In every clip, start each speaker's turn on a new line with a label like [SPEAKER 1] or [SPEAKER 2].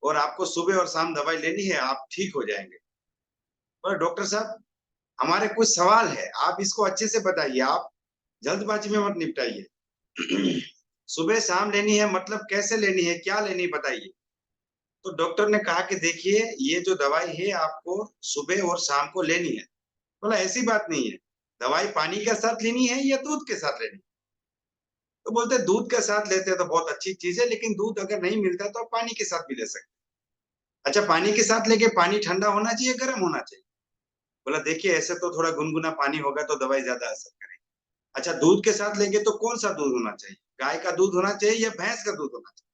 [SPEAKER 1] और आपको सुबह और शाम दवाई लेनी है, आप ठीक हो जाएंगे। पर डॉक्टर साहब, हमारे कुछ सवाल है, आप इसको अच्छे से बताइए, आप जल्दबाजी में मत निपटाइए। सुबह शाम लेनी है मतलब कैसे लेनी है, क्या लेनी है बताइए। तो डॉक्टर ने कहा कि देखिए, ये जो दवाई है आपको सुबह और शाम को लेनी है। बोला ऐसी बात नहीं है, दवाई पानी के साथ लेनी है या दूध के साथ लेनी है? तो बोलते दूध के साथ लेते हैं तो बहुत अच्छी चीज है, लेकिन दूध अगर नहीं मिलता तो आप पानी के साथ भी ले सकते हैं। अच्छा, पानी के साथ लेके पानी ठंडा होना चाहिए, गर्म होना चाहिए? बोला देखिए, ऐसे तो थोड़ा गुनगुना पानी होगा तो दवाई ज्यादा असर करेगी। अच्छा, दूध के साथ लेंगे तो कौन सा दूध होना चाहिए, गाय का दूध होना चाहिए या भैंस का दूध होना चाहिए?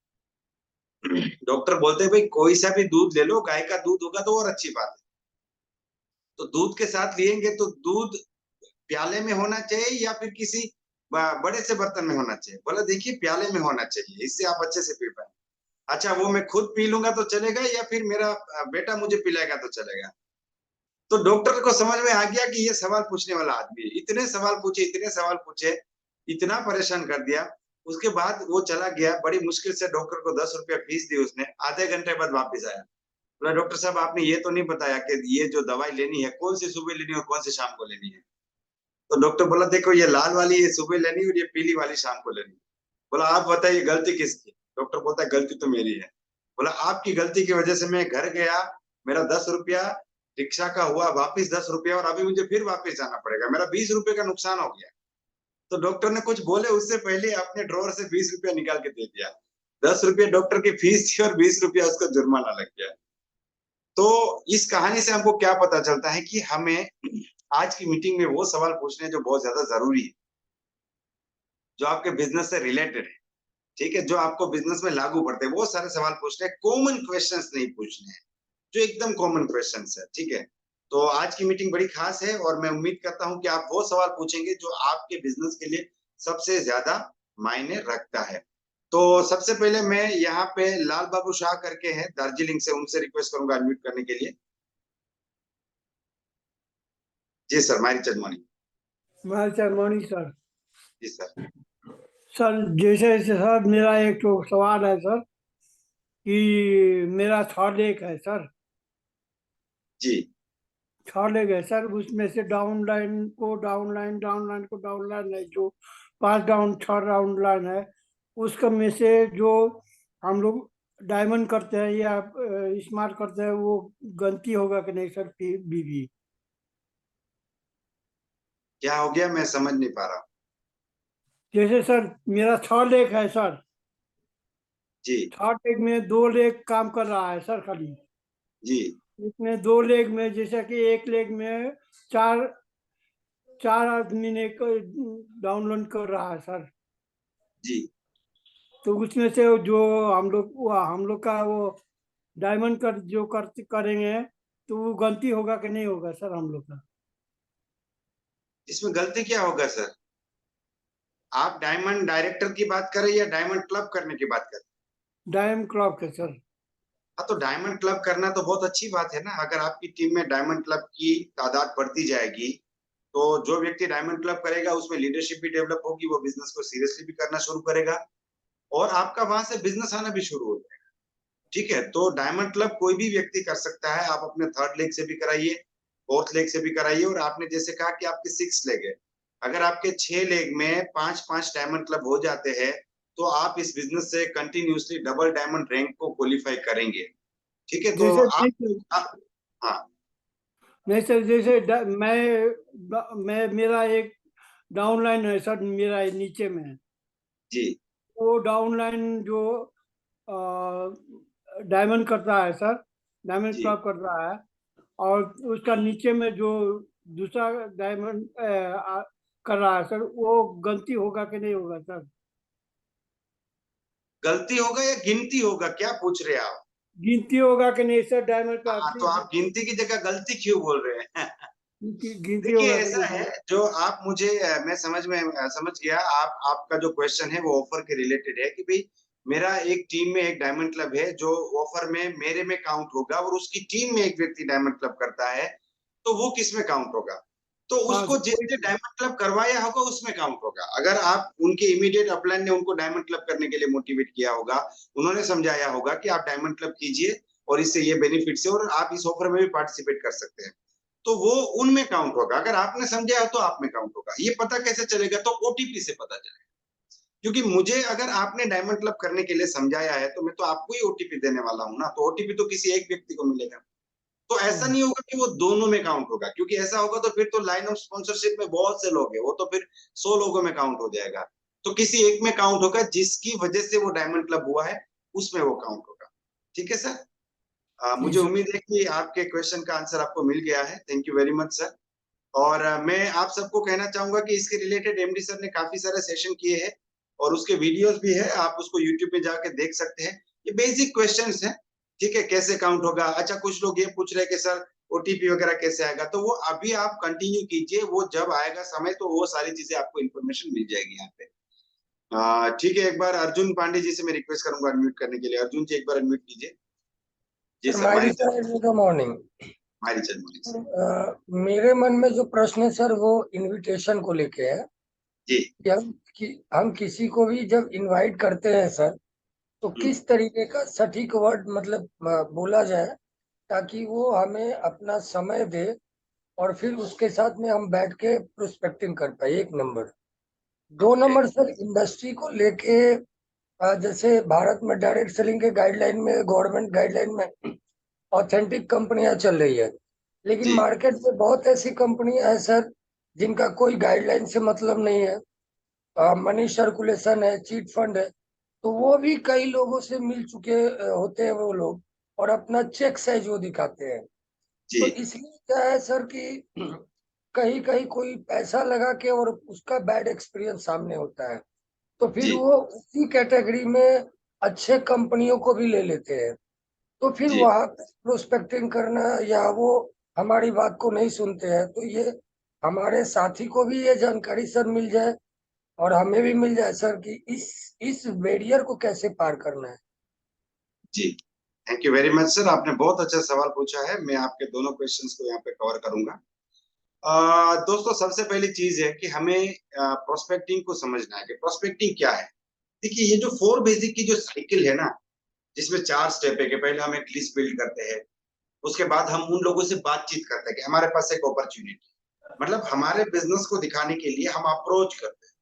[SPEAKER 1] डॉक्टर बोलते हैं भाई कोई सा भी दूध ले लो, गाय का दूध होगा तो और अच्छी बात है। तो दूध के साथ लिएंगे तो दूध प्याले में होना चाहिए या फिर किसी बड़े से बर्तन में होना चाहिए? बोला देखिए, प्याले में होना चाहिए, इससे आप अच्छे से पी पाए। अच्छा, वो मैं खुद पी लूंगा तो चलेगा या फिर मेरा बेटा मुझे पिलाएगा तो चलेगा? तो डॉक्टर को समझ में आ गया कि ये सवाल पूछने वाला आदमी है। इतने सवाल पूछे, इतने सवाल पूछे, इतना परेशान कर दिया। उसके बाद वो चला गया, बड़ी मुश्किल से डॉक्टर को 10 रुपया फीस दी उसने, आधे घंटे बाद वापस आया। बोला डॉक्टर साहब, आपने ये तो नहीं बताया कि ये जो दवाई लेनी है कौन सी सुबह लेनी है और कौन सी शाम को लेनी है? तो डॉक्टर बोला देखो, ये लाल वाली ये सुबह लेनी है और ये पीली वाली शाम को लेनी है। बोला आप बताइए गलती किसकी? डॉक्टर बोलता है गलती तो मेरी है। बोला आपकी गलती की वजह से मैं घर गया, मेरा 10 रुपया रिक्शा का हुआ, वापिस 10 रुपया, और अभी मुझे फिर वापिस जाना पड़ेगा, मेरा 20 रुपए का नुकसान हो गया। तो डॉक्टर ने कुछ बोले उससे पहले अपने ड्रॉर से 20 रुपया निकाल के दे दिया। 10 रुपये डॉक्टर की फीस थी और 20 रुपया उसका जुर्माना लग गया। तो इस कहानी से हमको क्या पता चलता है कि हमें आज की मीटिंग में वो सवाल पूछने जो बहुत ज्यादा जरूरी है, जो आपके बिजनेस से रिलेटेड है, ठीक है, जो आपको बिजनेस में लागू पड़ते हैं, वो सारे सवाल पूछने हैं, कॉमन क्वेश्चंस नहीं पूछने हैं, जो एकदम कॉमन क्वेश्चंस है, ठीक है। तो आज की मीटिंग बड़ी खास है और मैं उम्मीद करता हूं कि आप वो सवाल पूछेंगे जो आपके बिजनेस के लिए सबसे ज्यादा मायने रखता है। तो सबसे पहले मैं यहाँ पे लाल बाबू शाह करके हैं दार्जिलिंग से, उनसे रिक्वेस्ट करूंगा अनम्यूट करने के लिए। जी सर, मारी चंदमोनी।
[SPEAKER 2] मैं चरमोनी सर।
[SPEAKER 1] जी सर।
[SPEAKER 2] सर जैसे जैसे सर मेरा एक तो सवाल है सर कि मेरा 6 लेख है सर।
[SPEAKER 1] जी।
[SPEAKER 2] 6 लेख है सर, उसमें से डाउनलाइन को डाउनलाइन, डाउनलाइन को डाउनलाइन है, जो 5 डाउन 6 डाउनलाइन है, उसका में से जो हम लोग डायमंड करते हैं या स्मार्ट करते हैं, वो गलती होगा कि नहीं सर? बीबी
[SPEAKER 1] क्या हो गया, मैं समझ नहीं पा रहा हूँ।
[SPEAKER 2] जैसे सर मेरा 6 लेख है सर,
[SPEAKER 1] जी।
[SPEAKER 2] 6 लेख में 2 लेख काम कर रहा है सर खाली।
[SPEAKER 1] जी।
[SPEAKER 2] इसमें 2 लेग में, जैसा कि 1 लेग में चार चार आदमी ने डाउनलोड कर रहा है सर।
[SPEAKER 1] जी।
[SPEAKER 2] तो उसमें से जो हम लोग का वो डायमंड कर जो करेंगे, तो वो गलती होगा कि नहीं होगा सर हम लोग का?
[SPEAKER 1] इसमें गलती क्या होगा सर? आप डायमंड डायरेक्टर की बात करें या डायमंड क्लब करने की बात करें?
[SPEAKER 2] डायमंड क्लब के सर।
[SPEAKER 1] हाँ, तो डायमंड क्लब करना तो बहुत अच्छी बात है ना। अगर आपकी टीम में डायमंड क्लब की तादाद बढ़ती जाएगी तो जो व्यक्ति डायमंड क्लब करेगा उसमें लीडरशिप भी डेवलप होगी, वो बिजनेस को सीरियसली भी करना शुरू करेगा और आपका वहां से बिजनेस आना भी शुरू हो जाएगा। ठीक है, तो डायमंड क्लब कोई भी व्यक्ति कर सकता है। आप अपने 3rd लेग से भी कराइए, 4th लेग से भी कराइए, और आपने जैसे कहा कि आपके 6 लेग है, अगर आपके 6 लेग में 5-5 डायमंड क्लब हो जाते हैं तो आप इस बिजनेस से कंटिन्यूसली डबल डायमंड रैंक को क्वालिफाई करेंगे। ठीक है, तो
[SPEAKER 2] जैसे
[SPEAKER 1] आप हाँ।
[SPEAKER 2] नहीं सर, जैसे मैं मेरा एक डाउनलाइन है सर, मेरा नीचे में है।
[SPEAKER 1] जी।
[SPEAKER 2] वो डाउनलाइन जो डायमंड करता है सर, डायमंड
[SPEAKER 1] जी।
[SPEAKER 2] क्लब करता है, और उसका नीचे में जो दूसरा डायमंड कर रहा है सर, वो गलती होगा कि नहीं होगा सर?
[SPEAKER 1] गलती होगा या गिनती होगा, क्या पूछ रहे हैं आप?
[SPEAKER 2] गिनती होगा कि नहीं सर डायमंड का?
[SPEAKER 1] हाँ, तो आप गिनती की जगह गलती क्यों बोल रहे हैं?
[SPEAKER 2] गिनती
[SPEAKER 1] देखिए
[SPEAKER 2] होगा कि
[SPEAKER 1] ऐसा है,
[SPEAKER 2] नहीं?
[SPEAKER 1] जो आप मुझे मैं समझ गया, आप आपका जो क्वेश्चन है वो ऑफर के रिलेटेड है कि भाई मेरा एक टीम में एक डायमंड क्लब है जो ऑफर में मेरे में काउंट होगा और उसकी टीम में एक व्यक्ति डायमंड क्लब करता है, तो वो किस में काउंट होगा? तो
[SPEAKER 2] हाँ
[SPEAKER 1] उसको
[SPEAKER 2] सर,
[SPEAKER 1] जिसने डायमंड क्लब करवाया होगा उसमें काउंट होगा। अगर आप उनके इमीडिएट अपलाइन ने उनको डायमंड क्लब करने के लिए मोटिवेट किया होगा, उन्होंने समझाया होगा कि आप डायमंड क्लब कीजिए और इससे ये बेनिफिट्स है और आप इस ऑफर में भी पार्टिसिपेट कर सकते हैं, तो वो उनमें काउंट होगा। अगर आपने समझाया तो आप में काउंट होगा। ये पता कैसे चलेगा? तो ओटीपी से पता चलेगा। क्योंकि मुझे अगर आपने डायमंड क्लब करने के लिए समझाया है तो मैं तो आपको ही ओटीपी देने वाला हूँ ना, तो ओटीपी तो किसी एक व्यक्ति को मिलेगा। तो ऐसा नहीं होगा कि वो दोनों में काउंट होगा, क्योंकि ऐसा होगा तो फिर तो लाइन ऑफ स्पॉन्सरशिप में बहुत से लोग हैं, वो तो फिर 100 लोगों में काउंट हो जाएगा। तो किसी एक में काउंट होगा जिसकी वजह से वो डायमंड क्लब हुआ है, उसमें वो काउंट होगा। ठीक है सर?
[SPEAKER 2] जी
[SPEAKER 1] मुझे
[SPEAKER 2] सर।
[SPEAKER 1] उम्मीद है कि आपके क्वेश्चन का आंसर आपको मिल गया है। Thank you very much sir. और मैं आप सबको कहना चाहूंगा कि इसके रिलेटेड एमडी सर ने काफी सारे सेशन किए हैं और उसके वीडियोस भी है, आप उसको यूट्यूब पे जाके देख सकते हैं। ये बेसिक क्वेश्चंस हैं, ठीक है? कैसे काउंट होगा? अच्छा, कुछ लोग ये पूछ रहे हैं कि सर ओटीपी वगैरह कैसे आएगा, तो वो अभी आप कंटिन्यू कीजिए, वो जब आएगा समय तो वो सारी चीजें आपको इन्फॉर्मेशन मिल जाएगी यहाँ पे। ठीक है, एक बार अर्जुन पांडे जी से मैं रिक्वेस्ट करूंगा अनम्यूट करने के लिए। अर्जुन जी एक बार अनम्यूट कीजिए। जी
[SPEAKER 3] सर,
[SPEAKER 1] सर,
[SPEAKER 3] माय
[SPEAKER 1] मारी चल
[SPEAKER 3] गुड मॉर्निंग।
[SPEAKER 1] मारी चल मारी चल।
[SPEAKER 3] मेरे मन में जो प्रश्न है सर, वो इनविटेशन को लेके है
[SPEAKER 1] जी।
[SPEAKER 3] कि हम किसी को भी जब इनवाइट करते हैं सर, तो किस तरीके का सटीक वर्ड मतलब बोला जाए ताकि वो हमें अपना समय दे और फिर उसके साथ में हम बैठ के प्रोस्पेक्टिंग कर पाए। 1 नंबर। 2 नंबर सर, इंडस्ट्री को लेके जैसे भारत में डायरेक्ट सेलिंग के गाइडलाइन में, गवर्नमेंट गाइडलाइन में ऑथेंटिक कंपनियां चल रही है, लेकिन
[SPEAKER 1] जी।
[SPEAKER 3] मार्केट में बहुत ऐसी कंपनियां हैं सर जिनका कोई गाइडलाइन से मतलब नहीं है, मनी सर्कुलेशन है, चीट फंड है। तो वो भी कई लोगों से मिल चुके होते हैं वो लोग, और अपना चेक साइज वो दिखाते हैं।
[SPEAKER 1] जी।
[SPEAKER 3] तो इसलिए क्या है सर कि कहीं कहीं कोई पैसा लगा के और उसका बैड एक्सपीरियंस सामने होता है, तो फिर
[SPEAKER 1] जी।
[SPEAKER 3] वो उसी कैटेगरी में अच्छे कंपनियों को भी ले लेते हैं। तो फिर
[SPEAKER 1] जी।
[SPEAKER 3] वहां पे प्रोस्पेक्टिंग करना, या वो हमारी बात को नहीं सुनते हैं, तो ये हमारे साथी को भी ये जानकारी सर मिल जाए और हमें भी मिल जाए सर कि इस बैरियर को कैसे पार करना है।
[SPEAKER 1] जी, thank you very much sir. आपने बहुत अच्छा सवाल पूछा है। मैं आपके दोनों क्वेश्चंस को यहाँ पे कवर करूंगा। दोस्तों, सबसे पहली चीज है कि हमें प्रोस्पेक्टिंग को समझना है कि प्रोस्पेक्टिंग क्या है। देखिए, ये जो 4 बेसिक की जो साइकिल है ना, जिसमें 4 स्टेप है कि पहले हम एक लिस्ट बिल्ड करते हैं, उसके बाद हम उन लोगों से बातचीत करते हैं कि हमारे पास एक अपॉर्चुनिटी, मतलब हमारे बिजनेस को दिखाने के लिए हम अप्रोच करते हैं,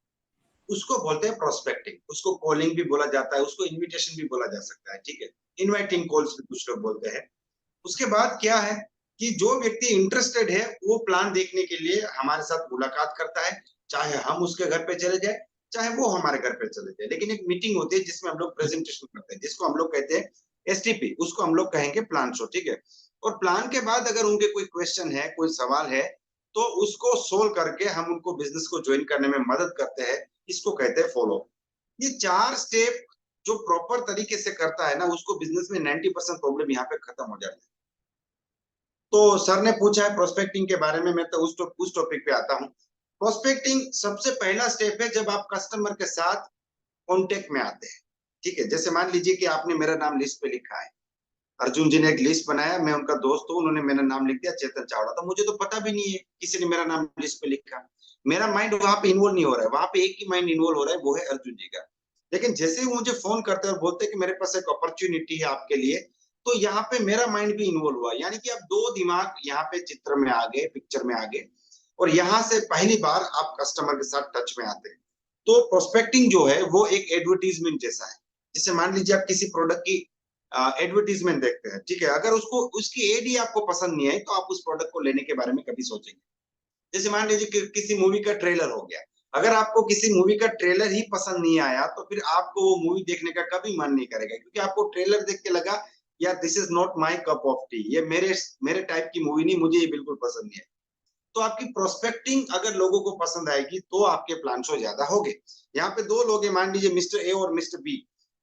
[SPEAKER 1] उसको बोलते हैं प्रोस्पेक्टिंग। उसको कॉलिंग भी बोला जाता है, उसको इनविटेशन भी बोला जा सकता है, ठीक है? इनवाइटिंग कॉल्स भी कुछ लोग बोलते हैं। उसके बाद क्या है कि जो व्यक्ति इंटरेस्टेड है वो प्लान देखने के लिए हमारे साथ मुलाकात करता है, चाहे हम उसके घर पे चले जाए, चाहे वो हमारे घर पे चले जाए। लेकिन एक मीटिंग होती है जिसमें हम लोग प्रेजेंटेशन करते हैं, जिसको हम लोग कहते हैं एसटीपी, उसको हम लोग कहेंगे प्लान शो, ठीक है? और प्लान के बाद अगर उनके कोई क्वेश्चन है, कोई सवाल है, तो उसको सोल्व करके हम उनको बिजनेस को ज्वाइन करने में मदद करते हैं। इसको कहते हैं फॉलो। ये 4 स्टेप जो प्रॉपर तरीके से करता है ना, उसको बिजनेस में 90% प्रॉब्लम यहाँ पे खत्म हो जाती है। तो सर ने पूछा है प्रोस्पेक्टिंग के बारे में, मैं तो उस टॉपिक पे आता हूँ। प्रोस्पेक्टिंग सबसे पहला स्टेप है जब आप कस्टमर के साथ कांटेक्ट में आते हैं, ठीक है? जैसे मान लीजिए कि आपने मेरा नाम लिस्ट पे लिखा है, अर्जुन जी ने एक लिस्ट बनाया, मैं उनका दोस्त हूँ, उन्होंने मेरा नाम लिख दिया चेतन चावड़ा, तो मुझे तो पता भी नहीं है किसी ने मेरा नाम लिस्ट पे लिखा। मेरा माइंड वहां पे इन्वॉल्व नहीं हो रहा है, वहां पे एक ही माइंड इन्वॉल्व हो रहा है, वो है अर्जुन जी का। लेकिन जैसे ही वो मुझे फोन करते हैं और बोलते हैं कि मेरे पास एक अपॉर्चुनिटी है आपके लिए, तो यहाँ पे मेरा माइंड भी इन्वॉल्व हुआ, यानी कि अब 2 दिमाग यहाँ पे चित्र में आ गए, पिक्चर में आ गए, और यहाँ से पहली बार आप कस्टमर के साथ टच में आते हैं। तो प्रोस्पेक्टिंग जो है वो एक एडवर्टीजमेंट जैसा है। जैसे मान लीजिए आप किसी प्रोडक्ट की एडवर्टीजमेंट देखते हैं, ठीक है? अगर उसको उसकी एड ही आपको पसंद नहीं आई तो आप उस प्रोडक्ट को लेने के बारे में कभी सोचेंगे? जैसे मान लीजिए कि किसी मूवी का ट्रेलर हो गया, अगर आपको किसी मूवी का ट्रेलर ही पसंद नहीं आया तो फिर आपको वो मूवी देखने का कभी मन नहीं करेगा, क्योंकि आपको ट्रेलर देख के लगा यार this is not my cup of T, ये मेरे टाइप की मूवी नहीं, मुझे ये बिल्कुल पसंद नहीं है। तो आपकी प्रोस्पेक्टिंग अगर लोगों को पसंद आएगी तो आपके प्लान शो ज्यादा होंगे। यहाँ पे 2 लोग हैं, मान लीजिए मिस्टर ए और मिस्टर बी।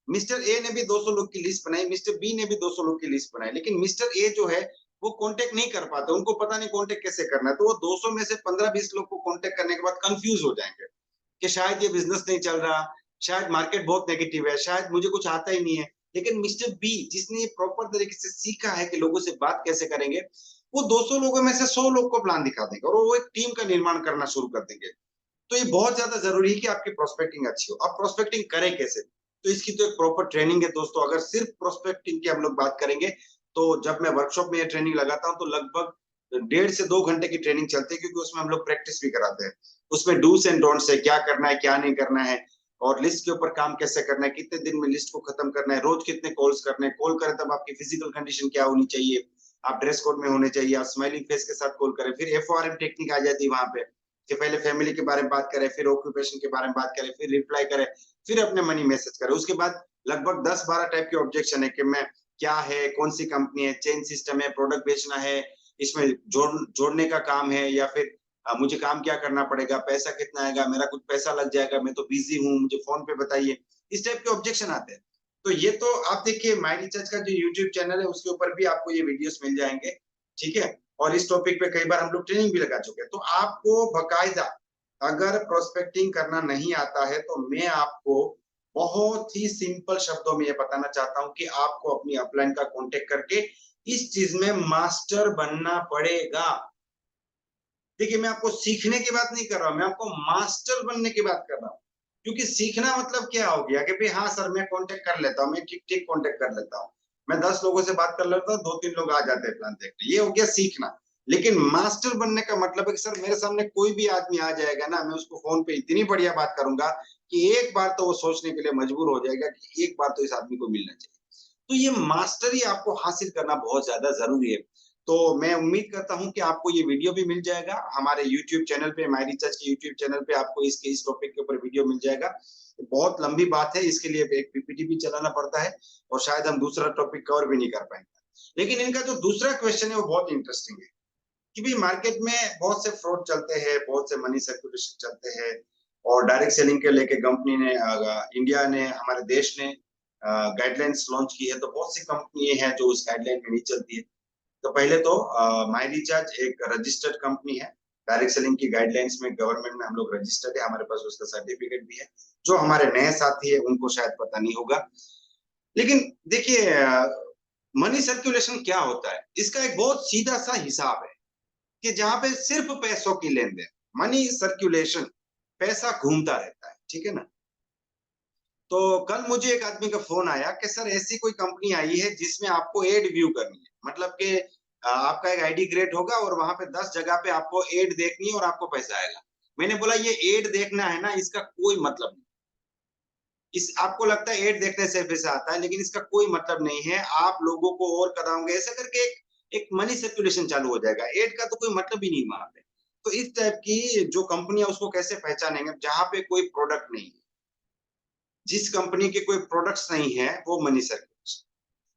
[SPEAKER 1] मिस्टर ए ने भी 200 लोग की लिस्ट बनाई, मिस्टर बी ने भी 200 लोग की लिस्ट बनाई, लेकिन मिस्टर ए जो है वो कांटेक्ट नहीं कर पाते, उनको पता नहीं कांटेक्ट कैसे करना है, तो वो 200 में से 15-20 लोग को कांटेक्ट करने के बाद कंफ्यूज हो जाएंगे कि शायद ये बिजनेस नहीं चल रहा, शायद मार्केट बहुत नेगेटिव है, शायद मुझे कुछ आता ही नहीं है। लेकिन मिस्टर बी जिसने प्रॉपर तरीके से सीखा है कि लोगों से बात कैसे करेंगे, वो 200 लोगों में से 100 लोग को प्लान दिखा देंगे और वो एक टीम का निर्माण करना शुरू कर देंगे। तो ये बहुत ज्यादा जरूरी है कि आपकी प्रोस्पेक्टिंग अच्छी हो। अब प्रोस्पेक्टिंग करें कैसे? तो इसकी तो एक प्रॉपर ट्रेनिंग है दोस्तों। अगर सिर्फ प्रोस्पेक्टिंग की हम लोग बात करेंगे, तो जब मैं वर्कशॉप में ये ट्रेनिंग लगाता हूँ तो लगभग 1.5 से 2 घंटे की ट्रेनिंग चलती है, क्योंकि उसमें हम लोग प्रैक्टिस भी कराते हैं। उसमें डूस एंड डोंट्स है, क्या करना है क्या नहीं करना है, और लिस्ट के ऊपर काम कैसे करना है, कितने दिन में लिस्ट को खत्म करना है, रोज कितने कॉल्स करने हैं, कॉल करें तब आपकी फिजिकल कंडीशन क्या होनी चाहिए, आप ड्रेस कोड में होने चाहिए, आप स्माइलिंग फेस के साथ कॉल करें। फिर FORM टेक्निक आ जाती है वहां पे, कि पहले फैमिली के बारे में बात करें, फिर ऑक्यूपेशन के बारे में बात करें, फिर रिप्लाई करें, फिर अपने मनी मैसेज करें। उसके बाद लगभग 10-12 टाइप के ऑब्जेक्शन है कि मैं क्या है, कौन सी कंपनी है, चेंज सिस्टम है, प्रोडक्ट बेचना है, इसमें जोड़ने का काम है, या फिर मुझे काम क्या करना पड़ेगा, पैसा कितना आएगा, मेरा कुछ पैसा लग जाएगा, मैं तो बिजी हूँ, मुझे फोन पे बताइए। इस टाइप के ऑब्जेक्शन आते हैं। तो ये तो आप देखिए माय रिचार्ज का जो यूट्यूब चैनल है उसके ऊपर भी आपको ये वीडियोस मिल जाएंगे, ठीक है। और इस टॉपिक पे कई बार हम लोग ट्रेनिंग भी लगा चुके हैं। तो आपको बकायदा अगर प्रोस्पेक्टिंग करना नहीं आता है, तो मैं आपको बहुत ही सिंपल शब्दों में ये बताना चाहता हूं कि आपको अपनी अपलाइन का कांटेक्ट करके इस चीज में मास्टर बनना पड़ेगा। देखिए मैं आपको सीखने की बात नहीं कर रहा हूं, मैं आपको मास्टर बनने की बात कर रहा हूं। क्योंकि सीखना मतलब क्या हो गया कि भाई हाँ सर मैं कांटेक्ट कर लेता हूँ, मैं ठीक ठीक कांटेक्ट कर लेता हूँ, मैं 10 लोगों से बात कर लेता हूँ, 2-3 लोग आ जाते हैं प्लान देखने, ये हो गया सीखना। लेकिन मास्टर बनने का मतलब है कि सर मेरे सामने कोई भी आदमी आ जाएगा ना, मैं उसको फोन पे इतनी बढ़िया बात करूंगा कि एक बार तो वो सोचने के लिए मजबूर हो जाएगा कि एक बार तो इस आदमी को मिलना चाहिए। तो ये मास्टरी आपको हासिल करना बहुत ज्यादा जरूरी है। तो मैं उम्मीद करता हूं कि आपको ये वीडियो भी मिल जाएगा हमारे यूट्यूब चैनल पे, माय रिचार्ज के यूट्यूब चैनल पे आपको इसके इस टॉपिक के ऊपर वीडियो मिल जाएगा। बहुत लंबी बात है, इसके लिए एक PPT भी चलाना पड़ता है, और शायद हम दूसरा टॉपिक कवर भी नहीं कर पाएंगे। लेकिन इनका जो दूसरा क्वेश्चन है वो बहुत इंटरेस्टिंग है कि भाई मार्केट में बहुत से फ्रॉड चलते हैं, बहुत से मनी सर्कुलेशन चलते हैं, और डायरेक्ट सेलिंग के लेके कंपनी ने इंडिया ने, हमारे देश ने गाइडलाइंस लॉन्च की है। तो बहुत सी कंपनी हैं जो उस गाइडलाइन में नहीं चलती है। तो पहले तो माय रिचार्ज एक रजिस्टर्ड कंपनी है। डायरेक्ट सेलिंग की गाइडलाइंस में गवर्नमेंट में हम लोग रजिस्टर्ड है, हमारे पास उसका सर्टिफिकेट भी है। जो हमारे नए साथी है उनको शायद पता नहीं होगा। लेकिन देखिए मनी सर्कुलेशन क्या होता है, इसका एक बहुत सीधा सा हिसाब है कि जहां पे सिर्फ पैसों की लेन देन, मनी सर्कुलेशन, पैसा घूमता रहता है, ठीक है ना। तो कल मुझे एक आदमी का फोन आया कि सर ऐसी कोई कंपनी आई है जिसमें आपको एड व्यू करनी है, मतलब कि आपका एक आईडी क्रिएट होगा और वहां पे 10 जगह पे आपको एड देखनी है और आपको पैसा आएगा। मैंने बोला ये एड देखना है ना, इसका कोई मतलब नहीं। इस आपको लगता है एड देखने से पैसा आता है, लेकिन इसका कोई मतलब नहीं है। आप लोगों को और कराओगे ऐसा करके एक मनी सर्कुलेशन चालू हो जाएगा। एड का तो कोई मतलब ही नहीं वहां पे। तो इस टाइप की जो कंपनी है उसको कैसे पहचानेंगे जहां पे कोई प्रोडक्ट नहीं है। जिस कंपनी के कोई प्रोडक्ट्स नहीं है वो मनी सर्कुलेशन।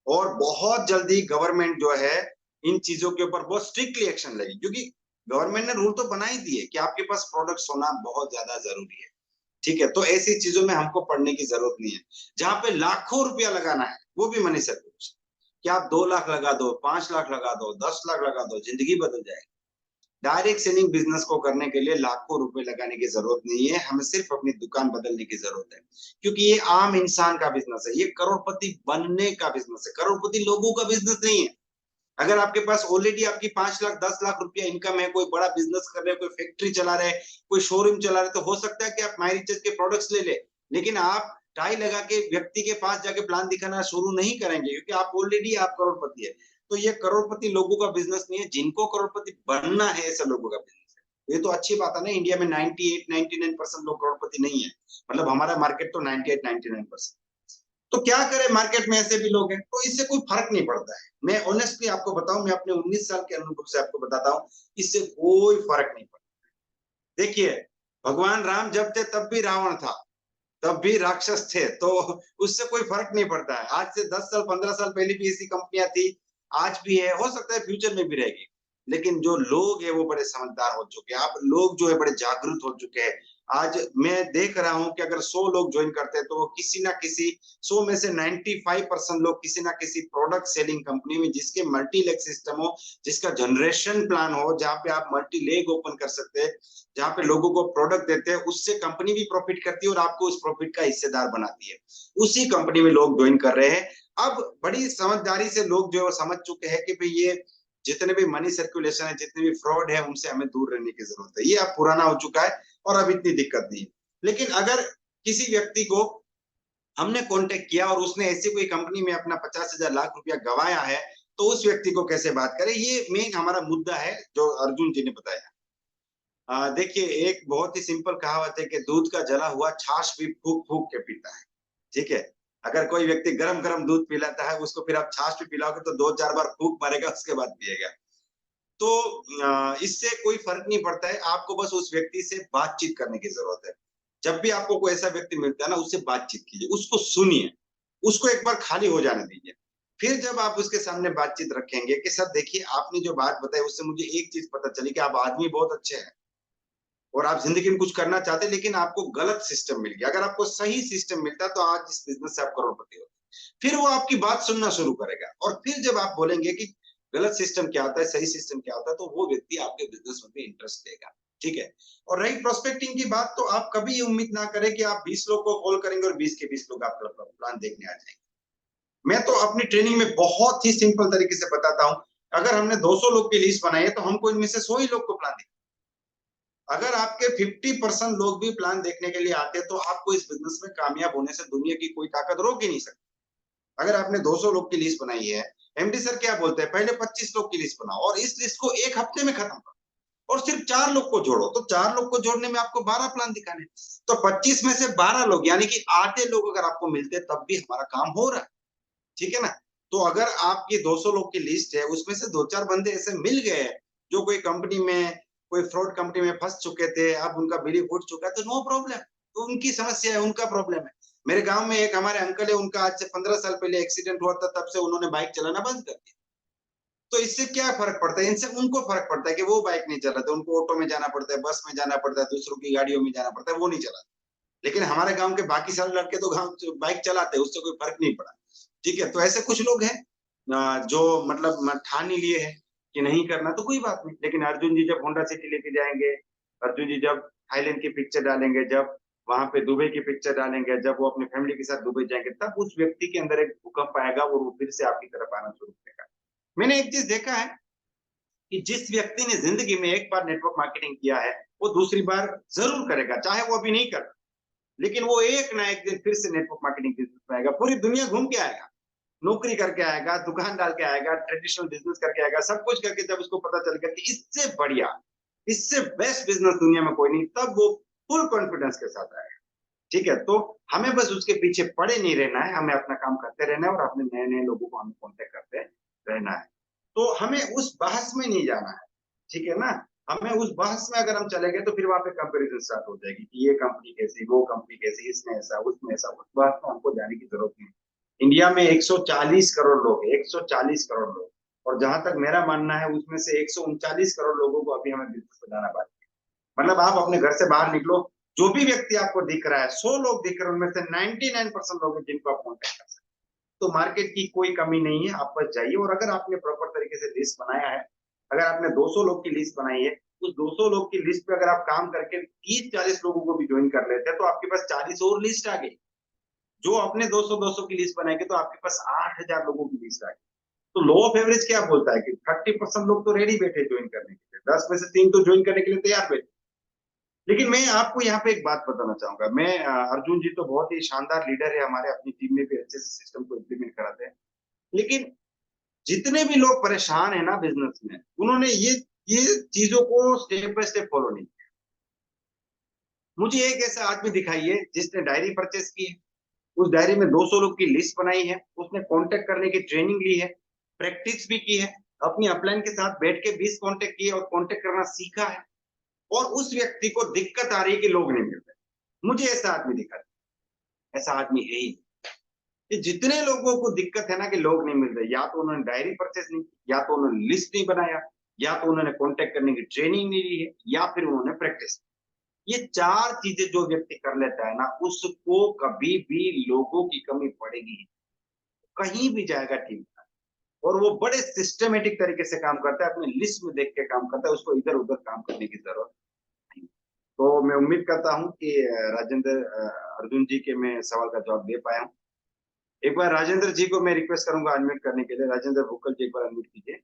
[SPEAKER 1] और बहुत जल्दी गवर्नमेंट जो है इन चीजों के ऊपर बहुत स्ट्रिक्टली एक्शन लेगी, क्योंकि गवर्नमेंट ने रूल तो बना ही दिए कि आपके पास प्रोडक्ट्स होना बहुत ज्यादा जरूरी है, ठीक है। तो ऐसी चीजों में हमको पढ़ने की जरूरत नहीं है। जहां पे लाखों रुपया लगाना है वो भी मनी सर्कुलेशन। क्या आप 2 लाख लगा दो, 5 लाख लगा दो, 10 लाख लगा दो, जिंदगी बदल जाएगी। डायरेक्ट सेलिंग बिजनेस को करने के लिए लाखों रुपए लगाने की जरूरत नहीं है, हमें सिर्फ अपनी दुकान बदलने की जरूरत है। क्योंकि ये आम इंसान का बिजनेस है, ये करोड़पति बनने का बिजनेस है, करोड़पति लोगों का बिजनेस नहीं है। अगर आपके पास ऑलरेडी आपकी 5 लाख 10 लाख रुपया इनकम है, कोई बड़ा बिजनेस कर रहे हैं, कोई फैक्ट्री चला रहे हैं, कोई शोरूम चला रहे, तो हो सकता है कि आप माय रिचार्ज के प्रोडक्ट्स ले ले। लेकिन आप टाई लगा के व्यक्ति के पास जाके प्लान दिखाना शुरू नहीं करेंगे, क्योंकि आप ऑलरेडी आप करोड़पति है। तो ये करोड़पति लोगों का बिजनेस नहीं है, जिनको करोड़पति बनना है ऐसे लोगों का बिजनेस है। ये तो अच्छी बात है ना, इंडिया में 98-99% लोग करोड़पति नहीं है, मतलब हमारा मार्केट तो 98-99%। तो क्या करें, मार्केट में ऐसे भी लोग हैं, तो इससे कोई फर्क नहीं पड़ता है। मैं ऑनेस्टली आपको बताऊं, मैं अपने 19 साल के अनुभव से आपको बताता हूं, इससे कोई फर्क नहीं पड़ता। देखिए भगवान राम जब थे तब भी रावण था, तब भी राक्षस थे, तो उससे कोई फर्क नहीं पड़ता है। आज से 10 साल 15 साल पहले भी ऐसी कंपनियां थी, आज भी है, हो सकता है फ्यूचर में भी रहेगी। लेकिन जो लोग है वो बड़े समझदार हो चुके हैं, आप लोग जो है बड़े जागरूक हो चुके हैं। आज मैं देख रहा हूं कि अगर 100 लोग ज्वाइन करते हैं तो वो किसी ना किसी 100 में से 95% लोग किसी ना किसी प्रोडक्ट सेलिंग कंपनी में, जिसके मल्टी लेग सिस्टम हो, जिसका जनरेशन प्लान हो, जहां पे आप मल्टी लेग ओपन कर सकते हैं, जहां पे लोगों को प्रोडक्ट देते हैं, उससे कंपनी भी प्रॉफिट करती है और आपको उस प्रॉफिट का हिस्सेदार बनाती है। उसी कंपनी में लोग ज्वाइन कर रहे हैं। अब बड़ी समझदारी से लोग जो समझ चुके हैं कि भाई ये जितने भी मनी सर्कुलेशन है, जितने भी फ्रॉड है, उनसे हमें दूर रहने की जरूरत है। ये अब पुराना हो चुका है और अब इतनी दिक्कत नहीं है। लेकिन अगर किसी व्यक्ति को हमने कांटेक्ट किया और उसने ऐसी कोई कंपनी में अपना 50,000 लाख रुपया गवाया है, तो उस व्यक्ति को कैसे बात करें, ये मेन हमारा मुद्दा है जो अर्जुन जी ने बताया। देखिए, एक बहुत ही सिंपल कहावत है कि दूध का जला हुआ छाछ भी फूक फूक के पीता है। ठीक है, अगर कोई व्यक्ति गरम गरम दूध पिलाता है, उसको फिर आप छाछ भी पिलाओगे तो 2-4 बार फूक मारेगा, उसके बाद पिएगा। तो इससे कोई फर्क नहीं पड़ता है, आपको बस उस व्यक्ति से बातचीत करने की जरूरत है। जब भी आपको कोई ऐसा व्यक्ति मिलता है ना, उससे बातचीत कीजिए, उसको सुनिए, उसको एक बार खाली हो जाने दीजिए। फिर जब आप उसके सामने बातचीत रखेंगे कि सर देखिए, आपने जो बात बताई उससे मुझे एक चीज पता चली कि आप आदमी बहुत अच्छे हैं और आप जिंदगी में कुछ करना चाहते हैं, लेकिन आपको गलत सिस्टम मिल गया। अगर आपको सही सिस्टम मिलता तो आज इस बिजनेस से आप करोड़पति होते। फिर वो आपकी बात सुनना शुरू करेगा और फिर जब आप बोलेंगे कि गलत सिस्टम क्या होता है, सही सिस्टम क्या होता है, तो वो व्यक्ति आपके बिजनेस में भी इंटरेस्ट लेगा। ठीक है, और रही प्रोस्पेक्टिंग की बात, तो आप कभी ये उम्मीद ना करें कि आप 20 लोग को कॉल करेंगे और 20 के 20 लोग आपका प्लान देखने आ जाएंगे। मैं तो अपनी ट्रेनिंग में बहुत ही सिंपल तरीके से बताता हूँ, अगर हमने 200 लोग की लिस्ट बनाई है तो हमको इनमें से 100 ही लोग को प्लान दिखाना। अगर आपके 50% लोग भी प्लान देखने के लिए आते हैं तो आपको इस बिजनेस में कामयाब होने से दुनिया की कोई ताकत रोक ही नहीं सकती। अगर आपने 200 लोग की लिस्ट बनाई है, एमडी सर क्या बोलते हैं, पहले 25 लोग की लिस्ट बनाओ और इस लिस्ट को एक हफ्ते में खत्म करो और सिर्फ 4 लोग को जोड़ो। तो 4 लोग को जोड़ने में आपको 12 प्लान दिखाने, तो 25 में से 12 लोग यानी कि आधे लोग अगर आपको मिलते तब भी हमारा काम हो रहा है। ठीक है ना? तो अगर आपकी 200 लोग की लिस्ट है, उसमें से 2-4 बंदे ऐसे मिल गए हैं जो कोई कंपनी में, कोई फ्रॉड कंपनी में फंस चुके थे, अब उनका बिलीव उठ चुका है, तो नो प्रॉब्लम। तो उनकी समस्या है, उनका प्रॉब्लम है। मेरे गांव में एक हमारे अंकल है, उनका आज से 15 साल पहले एक्सीडेंट हुआ था, तब से उन्होंने बाइक चलाना बंद कर दिया। तो इससे क्या फर्क पड़ता है, इनसे उनको फर्क पड़ता है कि वो बाइक नहीं चलाते, उनको ऑटो में जाना पड़ता है, बस में जाना पड़ता है, दूसरों की गाड़ियों में जाना पड़ता है, वो नहीं चलाते। लेकिन हमारे गांव के बाकी सारे लड़के तो गांव बाइक चलाते हैं, उससे कोई फर्क नहीं पड़ा। ठीक है, तो ऐसे कुछ लोग हैं जो मतलब ठान ही लिए है कि नहीं करना, तो कोई बात नहीं। लेकिन अर्जुन जी जब होंडा सिटी लेके जाएंगे, अर्जुन जी जब थाईलैंड की पिक्चर डालेंगे, जब वहां पे दुबई की पिक्चर डालेंगे, जब वो अपनी फैमिली के साथ दुबई जाएंगे, तब उस व्यक्ति के अंदर एक भूकंप आएगा और वो फिर से आपकी तरफ आना शुरू करेगा। मैंने एक चीज देखा है कि जिस व्यक्ति ने जिंदगी में एक बार नेटवर्क मार्केटिंग किया है, वो दूसरी बार जरूर करेगा, चाहे वो अभी नहीं कर, लेकिन वो एक ना एक दिन फिर से नेटवर्क मार्केटिंग बिजनेस में आएगा, पूरी दुनिया घूम के आएगा, नौकरी करके आएगा, दुकान डाल के आएगा, ट्रेडिशनल बिजनेस करके आएगा, सब कुछ करके जब उसको पता चलेगा कि इससे बढ़िया, इससे बेस्ट बिजनेस दुनिया में कोई नहीं, तब वो फुल कॉन्फिडेंस के साथ आएगा। ठीक है, तो हमें बस उसके पीछे पड़े नहीं रहना है, हमें अपना काम करते रहना है और अपने नए नए लोगों को हमें कॉन्टेक्ट करते रहना है। तो हमें उस बहस में नहीं जाना है। ठीक है ना? हमें उस बहस में अगर हम चले गए तो फिर वहां पे कंपैरिजन स्टार्ट हो जाएगी कि ये कंपनी कैसी, वो कंपनी कैसी, इसमें ऐसा, उसमें ऐसा। उस बहस में हमको जाने की जरूरत नहीं। इंडिया में 140 करोड़ लोग हैं, 140 करोड़ लोग, और जहां तक मेरा मानना है उसमें से 139 करोड़ लोगों को अभी हमें बिजनेस में लाना बाकी है। मतलब आप अपने घर से बाहर निकलो, जो भी व्यक्ति आपको दिख रहा है, 100 लोग दिख रहे हैं, उनमें से 99% लोग हैं जिनको आप कॉन्टेक्ट कर सकते हैं। तो मार्केट की कोई कमी नहीं है, आप बस जाइए। और अगर आपने प्रॉपर तरीके से लिस्ट बनाया है, अगर आपने 200 लोग की लिस्ट बनाई है, उस 200 लोग की लिस्ट पे अगर आप काम करके 30-40 लोगों को भी ज्वाइन कर लेते हैं, तो आपके पास 40 और लिस्ट आ गई। जो अपने 200-200 की लिस्ट बनाएंगे तो आपके पास 8,000 लोगों की लिस्ट आ गई। तो लो ऑफ एवरेज क्या बोलता है कि 30% लोग तो रेडी बैठे ज्वाइन करने के लिए, 10 में से 3 तो ज्वाइन करने के लिए तैयार बैठे। लेकिन मैं आपको यहाँ पे एक बात बताना चाहूंगा, मैं अर्जुन जी तो बहुत ही शानदार लीडर है, हमारे अपनी टीम में भी अच्छे से सिस्टम को इम्प्लीमेंट कराते हैं। लेकिन जितने भी लोग परेशान है ना बिजनेस में, उन्होंने ये चीजों को स्टेप बाय स्टेप फॉलो नहीं किया। मुझे एक ऐसा आदमी दिखाइए जिसने डायरी परचेस की है, उस डायरी में 200 लोग की लिस्ट बनाई है, उसने कांटेक्ट करने की ट्रेनिंग ली है, प्रैक्टिस भी की है, अपनी अपलाइन के साथ बैठ के 20 कांटेक्ट किए और कांटेक्ट करना सीखा है, और उस व्यक्ति को दिक्कत आ रही है कि लोग नहीं मिल रहे। मुझे ऐसा आदमी दिखा, ऐसा आदमी है ही। कि जितने लोगों को दिक्कत है ना कि लोग नहीं मिल रहे, या तो उन्होंने डायरी परचेस नहीं की, या तो उन्होंने लिस्ट नहीं बनाया, या तो उन्होंने कांटेक्ट करने की ट्रेनिंग नहीं ली है, या फिर उन्होंने प्रैक्टिस। ये 4 चीजें जो व्यक्ति कर लेता है ना, उसको कभी भी लोगों की कमी पड़ेगी, कहीं भी जाएगा टीम का। और वो बड़े सिस्टमेटिक तरीके से काम करता है, अपने लिस्ट में देख के काम करता है, उसको इधर उधर काम करने की जरूरत नहीं। तो मैं उम्मीद करता हूँ कि राजेंद्र अर्जुन जी के मैं सवाल का जवाब दे पाया हूँ। एक बार राजेंद्र जी को मैं रिक्वेस्ट करूंगा अनम्यूट करने के लिए। राजेंद्र भुक्कल जी एक बार अनम्यूट कीजिए।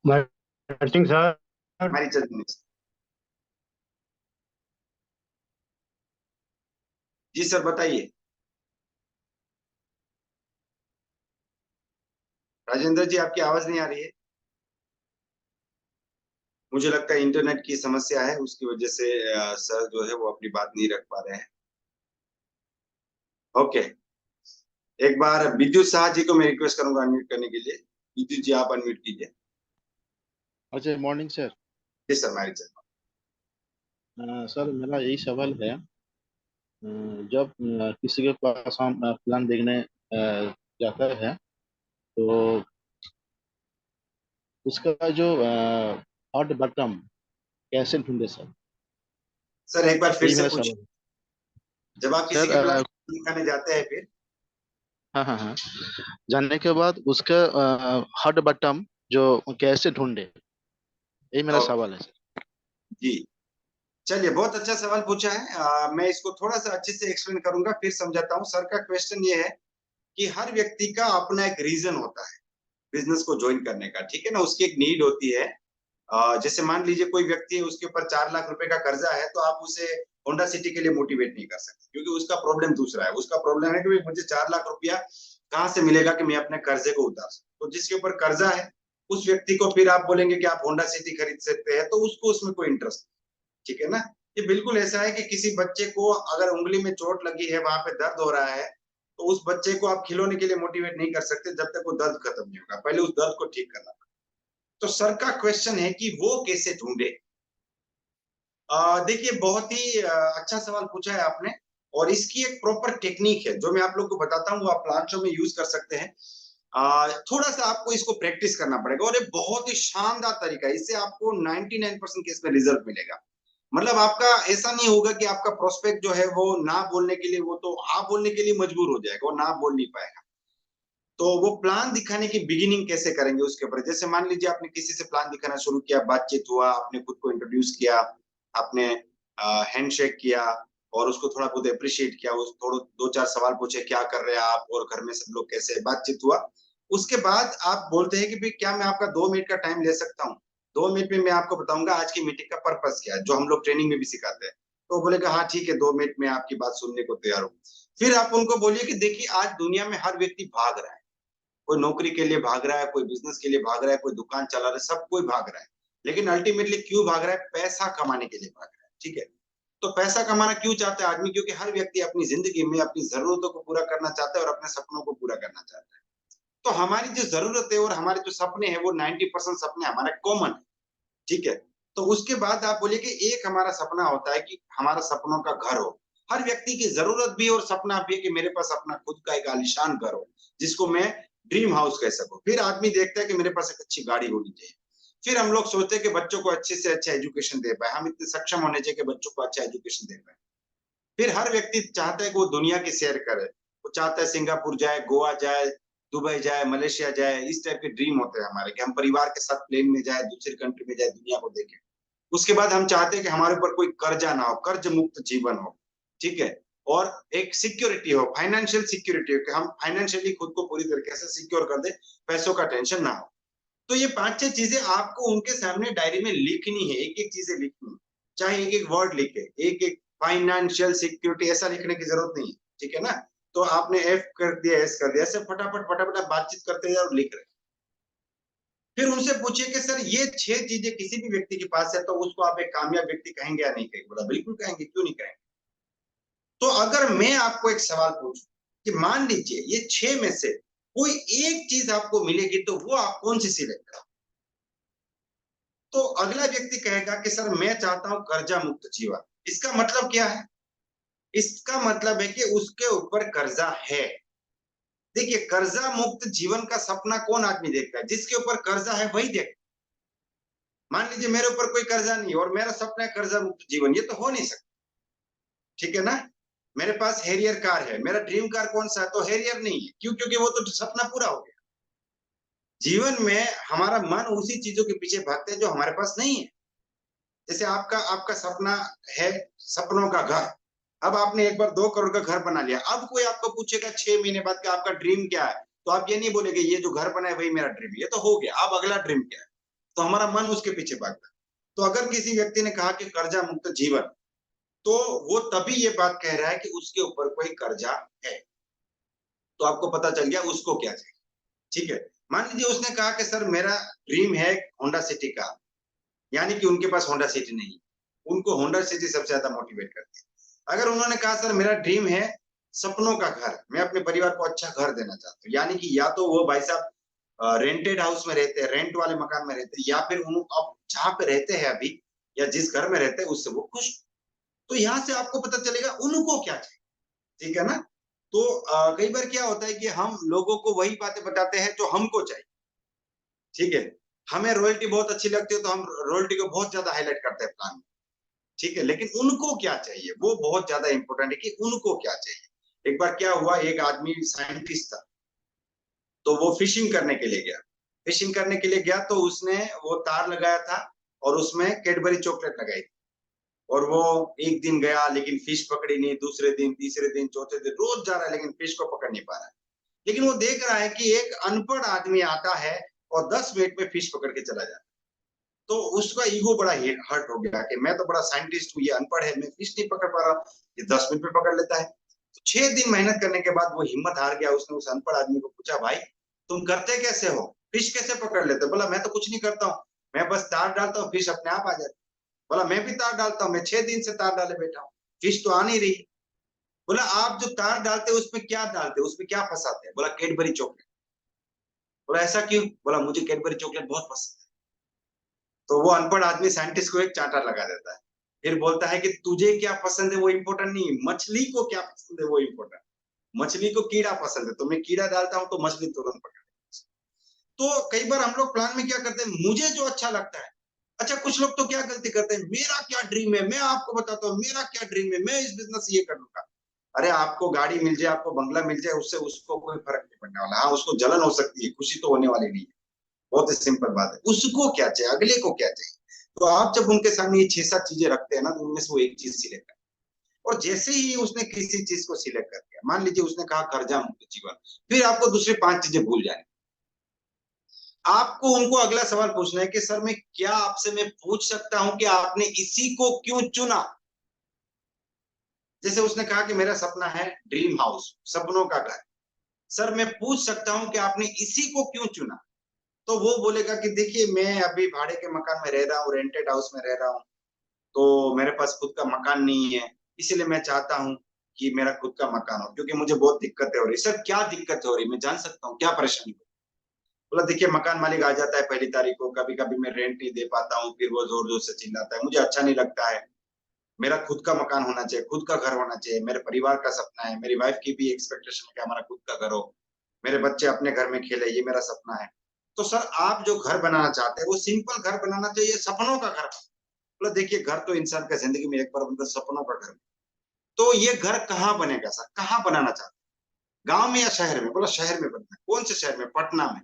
[SPEAKER 4] सिंह सर।
[SPEAKER 1] हमारी चंद जी सर बताइए। राजेंद्र जी आपकी आवाज नहीं आ रही है। मुझे लगता है इंटरनेट की समस्या है, उसकी वजह से सर जो है वो अपनी बात नहीं रख पा रहे हैं। ओके, एक बार विद्युत शाह जी को मैं रिक्वेस्ट करूंगा अनम्यूट करने के लिए। विद्युत जी आप अनम्यूट कीजिए।
[SPEAKER 5] अच्छा, मॉर्निंग सर।
[SPEAKER 1] जी सर हमारी चंद।
[SPEAKER 5] सर मेरा यही सवाल है। जब किसी के पास हम प्लान देखने जाता है तो उसका जो हॉट बटन कैसे ढूंढे सर?
[SPEAKER 1] सर एक बार फिर
[SPEAKER 5] यही
[SPEAKER 1] से
[SPEAKER 5] मेरा
[SPEAKER 1] पूछिए।
[SPEAKER 5] सवाल है
[SPEAKER 1] जब आप किसी
[SPEAKER 5] सर।
[SPEAKER 1] के प्लान दिखाने जाते हैं फिर।
[SPEAKER 5] हाँ हाँ हाँ, जानने के बाद उसका हॉट बटन जो कैसे ढूंढे, यही मेरा
[SPEAKER 1] ओके
[SPEAKER 5] सवाल है सर।
[SPEAKER 1] जी, चलिए बहुत अच्छा सवाल पूछा है। मैं इसको थोड़ा सा अच्छे से एक्सप्लेन करूंगा फिर समझाता हूँ। सर का क्वेश्चन ये है कि हर व्यक्ति का अपना एक रीजन होता है बिजनेस को ज्वाइन करने का, ठीक है ना। उसकी एक नीड होती है। जैसे मान लीजिए कोई व्यक्ति है, उसके ऊपर 4 लाख रुपए का कर्जा है, तो आप उसे होंडा सिटी के लिए मोटिवेट नहीं कर सकते, क्योंकि उसका प्रॉब्लम दूसरा है। उसका प्रॉब्लम है कि भाई मुझे 4 लाख रुपया कहाँ से मिलेगा कि मैं अपने कर्जे को उतार सकूं। तो जिसके ऊपर कर्जा है उस व्यक्ति को फिर आप बोलेंगे कि आप होंडा सिटी खरीद सकते हैं, तो उसको उसमें कोई इंटरेस्ट, ठीक है ना। ये बिल्कुल ऐसा है कि किसी बच्चे को अगर उंगली में चोट लगी है, वहां पे दर्द हो रहा है, तो उस बच्चे को आप खिलौने के लिए मोटिवेट नहीं कर सकते जब तक वो दर्द खत्म नहीं होगा। पहले उस दर्द को ठीक करना। तो सर का क्वेश्चन है कि वो कैसे ढूंढे। देखिए बहुत ही अच्छा सवाल पूछा है आपने, और इसकी एक प्रॉपर टेक्निक है जो मैं आप लोग को बताता हूँ, वो आप प्लान शो में यूज कर सकते हैं। थोड़ा सा आपको इसको प्रैक्टिस करना पड़ेगा, और ये बहुत ही शानदार तरीका है। इससे आपको 99% केस में रिजल्ट मिलेगा। मतलब आपका ऐसा नहीं होगा कि आपका प्रोस्पेक्ट जो है वो ना बोलने के लिए, वो तो आप बोलने के लिए मजबूर हो जाएगा, वो ना बोल नहीं पाएगा। तो वो प्लान दिखाने की बिगिनिंग कैसे करेंगे उसके ऊपर। जैसे मान लीजिए आपने किसी से प्लान दिखाना शुरू किया, बातचीत हुआ, आपने खुद को इंट्रोड्यूस किया, आपने हैंडशेक किया और उसको थोड़ा बहुत अप्रिशिएट किया, उस थोड़ा 2-4 सवाल पूछे, क्या कर रहे हैं आप और घर में सब लोग कैसे, बातचीत हुआ। उसके बाद आप बोलते हैं कि भाई क्या मैं आपका 2 मिनट का टाइम ले सकता हूँ? 2 मिनट में मैं आपको बताऊंगा आज की मीटिंग का पर्पस क्या है, जो हम लोग ट्रेनिंग में भी सिखाते हैं। तो बोलेगा हाँ ठीक है, 2 मिनट में आपकी बात सुनने को तैयार हूँ। फिर आप उनको बोलिए कि देखिए आज दुनिया में हर व्यक्ति भाग रहा है। कोई नौकरी के लिए भाग रहा है, कोई बिजनेस के लिए भाग रहा है, कोई दुकान चला रहा है, सब कोई भाग रहा है। लेकिन अल्टीमेटली क्यों भाग रहा है? पैसा कमाने के लिए भाग रहा है, ठीक है। तो पैसा कमाना क्यों चाहता है आदमी? क्योंकि हर व्यक्ति अपनी जिंदगी में अपनी जरूरतों को पूरा करना चाहता है और अपने सपनों को पूरा करना चाहता है। तो हमारी जो जरूरत है और हमारे जो सपने हैं वो 90% सपने हमारे कॉमन है, ठीक है। तो उसके बाद आप बोलिए कि एक हमारा सपना होता है कि हमारा सपनों का घर हो। हर व्यक्ति की जरूरत भी और सपना भी है कि मेरे पास अपना खुद का एक आलीशान घर हो, जिसको मैं ड्रीम हाउस कह सकूं। फिर आदमी देखता है कि मेरे पास एक अच्छी गाड़ी होनी चाहिए। फिर हम लोग सोचते हैं कि बच्चों को अच्छे से अच्छा एजुकेशन दे पाए, हम इतने सक्षम होने चाहिए कि बच्चों को अच्छा एजुकेशन दे पाए। फिर हर व्यक्ति चाहता है कि वो दुनिया की सैर करे। वो चाहता है सिंगापुर जाए, गोवा जाए, दुबई जाए, मलेशिया जाए। इस टाइप के ड्रीम होते हैं हमारे कि हम परिवार के साथ प्लेन में जाए, दूसरी कंट्री में जाए, दुनिया को देखें। उसके बाद हम चाहते हैं कि हमारे ऊपर कोई कर्जा ना हो, कर्ज मुक्त जीवन हो, ठीक है। और एक सिक्योरिटी हो, फाइनेंशियल सिक्योरिटी हो, कि हम फाइनेंशियली खुद को पूरी तरीके से सिक्योर कर दे, पैसों का टेंशन ना हो। तो ये 5-6 चीजें आपको उनके सामने डायरी में लिखनी है, एक एक चीजें लिखनी है। चाहे एक एक वर्ड लिखे, एक एक फाइनेंशियल सिक्योरिटी ऐसा लिखने की जरूरत नहीं है, ठीक है ना। तो आपने एफ कर दिया, एस कर दिया, ऐसे फटाफट फटाफट आप बातचीत करते जाओ और लिख रहे। फिर उनसे पूछिए कि सर ये 6 चीजें किसी भी व्यक्ति के पास है तो उसको आप एक कामयाब व्यक्ति कहेंगे या नहीं कहेंगे? बोला बिल्कुल कहेंगे, क्यों नहीं कहेंगे। तो अगर मैं आपको एक सवाल पूछूं कि मान लीजिए ये 6 में से कोई एक चीज आपको मिलेगी, तो वो आप कौन सी सिलेक्ट करें? तो अगला व्यक्ति कहेगा कि सर मैं चाहता हूं कर्जा मुक्त जीवन। इसका मतलब क्या है? इसका मतलब है कि उसके ऊपर कर्जा है। देखिए कर्जा मुक्त जीवन का सपना कौन आदमी देखता है? जिसके ऊपर कर्जा है वही देखता है। मान लीजिए मेरे ऊपर कोई कर्जा नहीं और मेरा सपना है कर्जा मुक्त जीवन, ये तो हो नहीं सकता, ठीक है ना। मेरे पास हैरियर कार है, मेरा ड्रीम कार कौन सा है? तो हैरियर नहीं है। क्यों? क्योंकि वो तो सपना पूरा हो गया। जीवन में हमारा मन उसी चीजों के पीछे भागता है जो हमारे पास नहीं है। जैसे आपका आपका सपना है सपनों का घर। अब आपने एक बार 2 करोड़ का घर बना लिया। अब कोई आपको पूछेगा 6 महीने बाद कि आपका ड्रीम क्या है, तो आप ये नहीं बोलेंगे ये जो घर बना है वही मेरा ड्रीम है, ये तो हो गया। अब अगला ड्रीम क्या है? तो हमारा मन उसके पीछे भागता है। तो अगर किसी व्यक्ति ने कहा कि कर्जा मुक्त जीवन, तो वो तभी ये बात कह रहा है कि उसके ऊपर कोई कर्जा है। तो आपको पता चल गया उसको क्या चाहिए। ठीक है, मान लीजिए उसने कहा कि सर मेरा ड्रीम है होंडा सिटी का, यानी कि उनके पास होंडा सिटी नहीं, उनको होंडा सिटी सबसे ज्यादा मोटिवेट करती है। अगर उन्होंने कहा सर मेरा ड्रीम है सपनों का घर, मैं अपने परिवार को अच्छा घर देना चाहता हूँ, यानी कि या तो वो भाई साहब रेंटेड हाउस में रहते हैं, रेंट वाले मकान में रहते हैं, या फिर उन अब जहाँ पे रहते हैं अभी या जिस घर में रहते हैं उससे वो खुश। तो यहाँ से आपको पता चलेगा उनको क्या चाहिए। ठीक है ना। तो कई बार क्या होता है कि हम लोगों को वही बातें बताते हैं जो हमको चाहिए। ठीक है, हमें रॉयल्टी बहुत अच्छी लगती है तो हम रॉयल्टी को बहुत ज्यादा हाईलाइट करते हैं प्लान में। ठीक है, लेकिन उनको क्या चाहिए वो बहुत ज्यादा इंपॉर्टेंट है कि उनको क्या चाहिए। एक बार क्या हुआ, एक आदमी साइंटिस्ट था, तो वो फिशिंग करने के लिए गया। फिशिंग करने के लिए गया तो उसने वो तार लगाया था और उसमें कैडबरी चॉकलेट लगाई थी। और वो एक दिन गया लेकिन फिश पकड़ी नहीं, दूसरे दिन, तीसरे दिन, चौथे दिन, रोज जा रहा है लेकिन फिश को पकड़ नहीं पा रहा है। लेकिन वो देख रहा है कि एक अनपढ़ आदमी आता है और 10 मिनट में फिश पकड़ के चला जाता है। तो उसका ईगो बड़ा हर्ट हो गया कि मैं तो बड़ा साइंटिस्ट हूँ, ये अनपढ़ है, मैं फिश नहीं पकड़ पा रहा, ये 10 मिनट में पकड़ लेता है। तो 6 दिन मेहनत करने के बाद वो हिम्मत हार गया। उसने उस अनपढ़ आदमी को पूछा, भाई तुम करते कैसे हो, फिश कैसे पकड़ लेते हो? बोला मैं तो कुछ नहीं करता हूँ, मैं बस तार डालता हूँ, फिश अपने आप आ जाती। बोला मैं भी तार डालता हूँ, मैं 6 दिन से तार डाले बैठा हूँ, फिश तो आ नहीं रही। बोला आप जो तार डालते हो उसमें क्या डालते हो, उसमें क्या फंसाते हैं? बोला कैडबरी चॉकलेट। बोला ऐसा क्यों? बोला मुझे कैडबरी चॉकलेट बहुत पसंद है। तो वो अनपढ़ आदमी साइंटिस्ट को एक चांटा लगा देता है। फिर बोलता है कि तुझे क्या पसंद है वो इम्पोर्टेंट नहीं, मछली को क्या पसंद है वो इम्पोर्टेंट। मछली को कीड़ा पसंद है, तो मैं कीड़ा डालता हूँ तो मछली तुरंत पकड़। तो कई बार हम लोग प्लान में क्या करते हैं, मुझे जो अच्छा लगता है। अच्छा, कुछ लोग तो क्या गलती करते हैं, मेरा क्या ड्रीम है, मैं आपको बताता हूँ मेरा क्या ड्रीम है, मैं इस बिजनेस ये कर लूंगा। अरे आपको गाड़ी मिल जाए, आपको बंगला मिल जाए, उससे उसको कोई फर्क नहीं पड़ने वाला। हाँ उसको जलन हो सकती है, खुशी तो होने वाली नहीं है। बहुत ही सिंपल बात है, उसको क्या चाहिए, अगले को क्या चाहिए। तो आप जब उनके सामने ये 6-7 चीजें रखते हैं ना, तो उनमें से वो एक चीज सिलेक्ट कर। और जैसे ही उसने किसी चीज को सिलेक्ट कर दिया, मान लीजिए उसने कहा कर्जा मुक्त जीवन, फिर आपको दूसरी 5 चीजें भूल जाए। आपको उनको अगला सवाल पूछना है कि सर मैं क्या आपसे मैं पूछ सकता हूं कि आपने इसी को क्यों चुना। जैसे उसने कहा कि मेरा सपना है ड्रीम हाउस, सपनों का घर। सर मैं पूछ सकता हूं कि आपने इसी को क्यों चुना। तो वो बोलेगा कि देखिए मैं अभी भाड़े के मकान में रह रहा हूँ, रेंटेड हाउस में रह रहा हूँ, तो मेरे पास खुद का मकान नहीं है, इसलिए मैं चाहता हूँ कि मेरा खुद का मकान हो, क्योंकि मुझे बहुत दिक्कतें हो रही। सर क्या दिक्कत हो रही, मैं जान सकता हूँ, क्या परेशानी हो? बोला देखिए मकान मालिक आ जाता है पहली तारीख को, कभी कभी मैं रेंट नहीं दे पाता हूँ, फिर वो जोर जोर से चिल्लाता है, मुझे अच्छा नहीं लगता है। मेरा खुद का मकान होना चाहिए, खुद का घर होना चाहिए, मेरे परिवार का सपना है, मेरी वाइफ की भी एक्सपेक्टेशन है कि हमारा खुद का घर हो, मेरे बच्चे अपने घर में खेले, ये मेरा सपना है। तो सर आप जो घर बनाना चाहते हैं वो सिंपल घर बनाना चाहिए, सपनों का घर। बोला देखिए घर तो इंसान का जिंदगी में एक बार बनता है, सपनों का घर। तो ये घर कहाँ बनेगा सर, कहाँ बनाना चाहते हैं, गांव में या शहर में? बोला शहर में बनना है। कौन से शहर में? पटना में।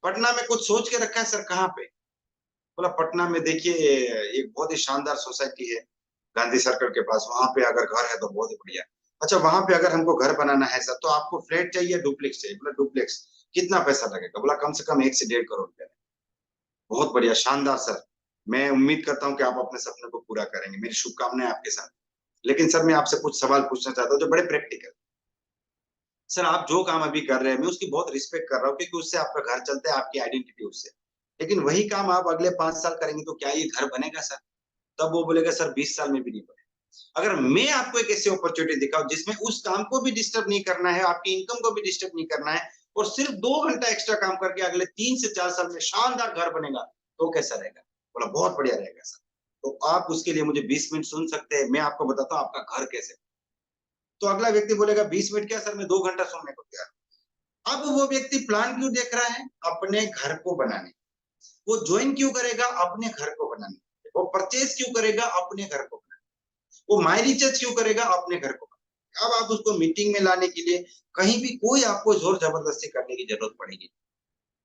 [SPEAKER 1] पटना में कुछ सोच के रखा है सर, कहाँ पे? बोला पटना में देखिए एक बहुत ही शानदार सोसाइटी है गांधी सर्कल के पास, वहां पे अगर घर है तो बहुत ही बढ़िया। अच्छा वहां पे अगर हमको घर बनाना है सर, तो आपको फ्लैट चाहिए डुप्लेक्स चाहिए? बोला डुप्लेक्स। कितना पैसा लगेगा? बोला कम से कम 1 से 1.5 करोड़ रुपया। बहुत बढ़िया, शानदार सर, मैं उम्मीद करता हूँ कि आप अपने सपने को पूरा करेंगे, मेरी शुभकामनाएं आपके साथ। लेकिन सर मैं आपसे कुछ सवाल पूछना चाहता हूँ जो बड़े प्रैक्टिकल। सर आप जो काम अभी कर रहे हैं मैं उसकी बहुत रिस्पेक्ट कर रहा हूँ, क्योंकि उससे आपका घर चलता है, आपकी आइडेंटिटी उससे। लेकिन वही काम आप अगले 5 साल करेंगे तो क्या ये घर बनेगा सर? तब वो बोलेगा सर 20 साल में भी नहीं बनेगा। अगर मैं आपको एक ऐसी अपॉर्चुनिटी दिखाऊं जिसमें उस काम को भी डिस्टर्ब नहीं करना है, आपकी इनकम को भी डिस्टर्ब नहीं करना है, और सिर्फ 2 घंटा एक्स्ट्रा काम करके अगले 3 से 4 साल में शानदार घर बनेगा, तो कैसा रहेगा? बोला बहुत बढ़िया रहेगा सर। तो आप उसके लिए मुझे 20 मिनट सुन सकते हैं, मैं आपको बताता हूँ आपका घर कैसे। तो अगला व्यक्ति बोलेगा 20 मिनट क्या सर, मैं 2 घंटा सुनने को तैयार। अब वो व्यक्ति प्लान क्यों देख रहा है? अपने घर को बनाने। वो ज्वाइन क्यों करेगा? अपने घर को बनाने। वो परचेज क्यों करेगा? अपने घर को बनाने। वो माई रिचार्ज क्यों करेगा? अपने घर को बनाने। अब आप उसको मीटिंग में लाने के लिए कहीं भी कोई आपको जोर जबरदस्ती करने की जरूरत पड़ेगी।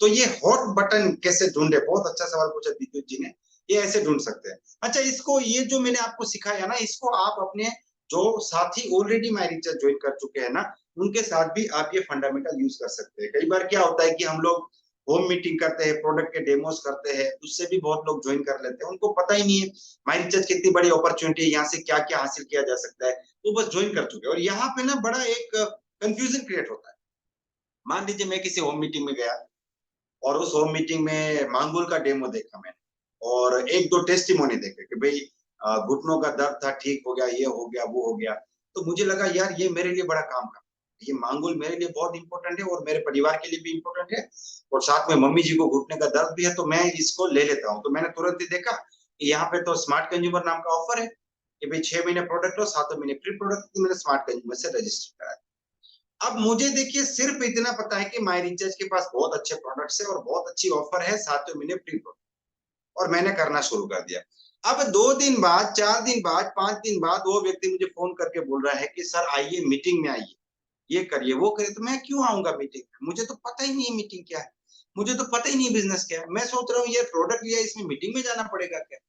[SPEAKER 1] तो ये हॉट बटन कैसे ढूंढे, बहुत अच्छा सवाल पूछा विद्युत जी ने। ये ऐसे ढूंढ सकते हैं। अच्छा इसको, ये जो मैंने आपको सिखाया ना, इसको आप अपने जो साथी ऑलरेडी माई रिचार्ज ज्वाइन कर चुके हैं ना, उनके साथ भी आप ये फंडामेंटल यूज कर सकते हैं। कई बार क्या होता है कि हम लोग होम मीटिंग करते हैं, प्रोडक्ट के डेमोस करते हैं, उससे भी बहुत लोग ज्वाइन कर लेते हैं। उनको पता ही नहीं है माई रिचार्ज कितनी बड़ी अपॉर्चुनिटी है, यहाँ से क्या क्या हासिल किया जा सकता है, वो बस ज्वाइन कर चुके हैं। और यहाँ पे ना बड़ा एक कंफ्यूजन क्रिएट होता है। मान लीजिए मैं किसी होम मीटिंग में गया और उस होम मीटिंग में मांगुल का डेमो देखा मैंने, और एक दो टेस्टिमोनी देखे कि भाई घुटनों का दर्द था, ठीक हो गया, ये हो गया, वो हो गया। तो मुझे लगा यार ये मेरे लिए बड़ा काम का, ये मांगुल मेरे लिए बहुत इंपॉर्टेंट है और मेरे परिवार के लिए भी इंपॉर्टेंट है, और साथ में मम्मी जी को घुटने का दर्द भी है, तो मैं इसको ले लेता हूँ। तो मैंने तुरंत ही देखा कि यहाँ पे तो स्मार्ट कंज्यूमर नाम का ऑफर है कि भाई 6 महीने प्रोडक्ट लो, 7 महीने फ्री प्रोडक्ट, तो मैंने स्मार्ट कंज्यूमर से रजिस्टर करा। अब मुझे देखिए सिर्फ इतना पता है कि माई रिचार्ज के पास बहुत अच्छे प्रोडक्ट्स है और बहुत अच्छी ऑफर है, 7 महीने फ्री प्रोडक्ट, और मैंने करना शुरू कर दिया। अब 2 दिन बाद, 4 दिन बाद, 5 दिन बाद वो व्यक्ति मुझे फोन करके बोल रहा है कि सर आइए मीटिंग में आइए, ये करिए, वो करिए। तो मैं क्यों आऊंगा मीटिंग में? मुझे तो पता ही नहीं है मीटिंग क्या है, मुझे तो पता ही नहीं बिजनेस क्या है। मैं सोच रहा हूँ ये प्रोडक्ट लिया, इसमें मीटिंग में जाना पड़ेगा क्या?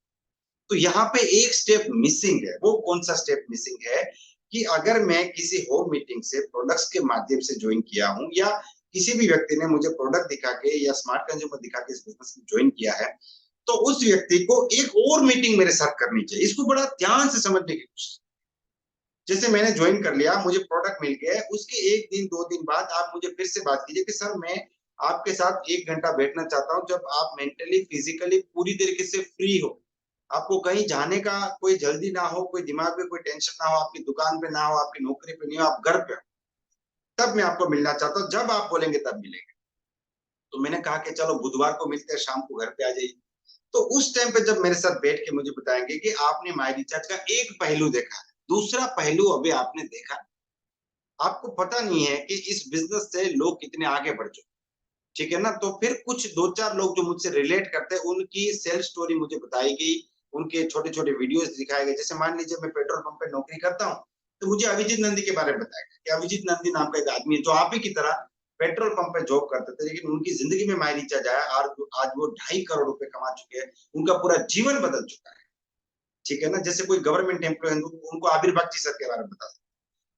[SPEAKER 1] तो यहाँ पे एक स्टेप मिसिंग है। वो कौन सा स्टेप मिसिंग है कि अगर मैं किसी होम मीटिंग से प्रोडक्ट्स के माध्यम से ज्वाइन किया हूं, या किसी भी व्यक्ति ने मुझे प्रोडक्ट दिखा के या स्मार्ट कंज्यूमर दिखा के इस बिजनेस में ज्वाइन किया है, तो उस व्यक्ति को एक और मीटिंग मेरे साथ करनी चाहिए। इसको बड़ा ध्यान से समझने की कोशिश। जैसे मैंने ज्वाइन कर लिया, मुझे प्रोडक्ट मिल गया, उसके 1 दिन 2 दिन बाद आप मुझे फिर से बात कीजिए कि सर मैं आपके साथ 1 घंटा बैठना चाहता हूँ, जब आप मेंटली फिजिकली पूरी तरीके से फ्री हो, आपको कहीं जाने का कोई जल्दी ना हो, कोई दिमाग में कोई टेंशन ना हो, आपकी दुकान पे ना हो, आपकी नौकरी पे नहीं हो, आप घर पे हो, तब मैं आपको मिलना चाहता हूँ। जब आप बोलेंगे तब मिलेंगे। तो मैंने कहा कि चलो बुधवार को मिलते हैं, शाम को घर पे आ जाइए। तो उस टाइम पे जब मेरे साथ बैठ के मुझे बताएंगे कि आपने माई रिचार्ज का एक पहलू देखा है, दूसरा पहलू अभी आपने देखा नहीं। आपको पता नहीं है कि इस बिजनेस से लोग कितने आगे बढ़ चुके, ठीक है ना? तो फिर कुछ 2-4 लोग जो मुझसे रिलेट करते हैं, उनकी सेल्फ स्टोरी मुझे बताई गई, उनके छोटे-छोटे वीडियोज़ दिखाए गए। जैसे मान लीजिए मैं पेट्रोल पंप पे नौकरी करता हूँ, तो मुझे अभिजीत नंदी के बारे में बताया गया कि अभिजीत नंदी नाम का एक आदमी है, जो आप ही की तरह पेट्रोल पंप पे जॉब करते थे, लेकिन उनकी ज़िंदगी में माई रिचार्ज आया, और आज वो 2.5 करोड़ रुपए कमा चुके हैं। उनका पूरा जीवन बदल चुका है, ठीक है ना? जैसे कोई गवर्नमेंट एम्प्लॉयी है, उनको आबिर बागची सर के बारे में बता सकते हैं।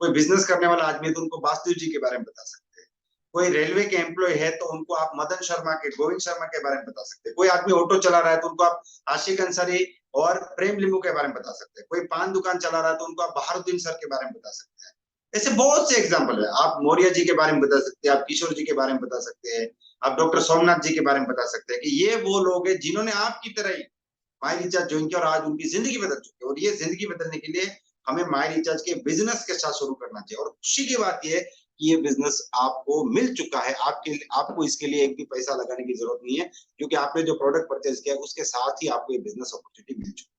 [SPEAKER 1] कोई बिज़नेस करने वाला आदमी है, तो उनको वासुदेव जी के बारे में बता सकते हैं। कोई रेलवे के एम्प्लॉय है, तो उनको आप मदन शर्मा के, गोविंद शर्मा के बारे में बता सकते हैं। कोई आदमी ऑटो चला रहा है, तो उनको आप आशिक अंसारी और प्रेम लिंबू के बारे में बता सकते हैं। कोई पान दुकान चला रहा है, तो उनको आप बहारुद्दीन सर के बारे में बता सकते हैं। ऐसे बहुत से एग्जाम्पल है। आप मौर्य जी के बारे में बता सकते हैं, आप किशोर जी के बारे में बता सकते हैं, आप डॉक्टर सोमनाथ जी के बारे में बता सकते हैं कि ये वो लोग हैं जिन्होंने आपकी तरह ही माई रिचार्ज ज्वाइन किया और आज उनकी जिंदगी बदल चुकी है। और ये जिंदगी बदलने के लिए हमें माई रिचार्ज के बिजनेस के साथ शुरू करना चाहिए। और खुशी की बात यह है कि ये बिजनेस आपको मिल चुका है, आपको इसके लिए एक भी पैसा लगाने की जरूरत नहीं है, क्योंकि आपने जो प्रोडक्ट परचेज किया उसके साथ ही आपको ये बिजनेस अपॉर्चुनिटी मिल चुकी है।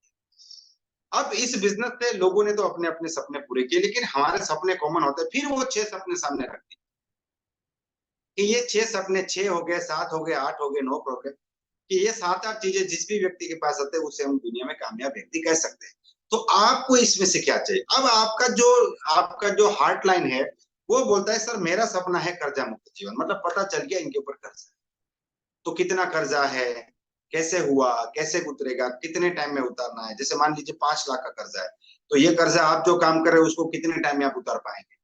[SPEAKER 1] अब इस बिजनेस से लोगों ने तो अपने अपने सपने पूरे किए, लेकिन हमारे सपने कॉमन होते हैं। फिर वो 6 सपने सामने रखते हैं कि ये 6 सपने, 6 हो गए, 7 हो गए, 8 हो गए, नो प्रॉब्लम, कि ये 7-8 चीजें जिस भी व्यक्ति के पास आते हैं उसे हम दुनिया में कामयाब व्यक्ति कह सकते हैं। तो आपको इसमें से क्या चाहिए? अब आपका जो हार्ट लाइन है, वो बोलता है सर मेरा सपना है कर्जा मुक्त जीवन। मतलब पता चल गया इनके ऊपर कर्जा है, तो कितना कर्जा है, कैसे हुआ, कैसे उतरेगा, कितने टाइम में उतारना है। जैसे मान लीजिए 5 लाख का कर्जा है, तो ये कर्जा आप जो काम कर रहे हैं उसको कितने टाइम में आप उतार पाएंगे?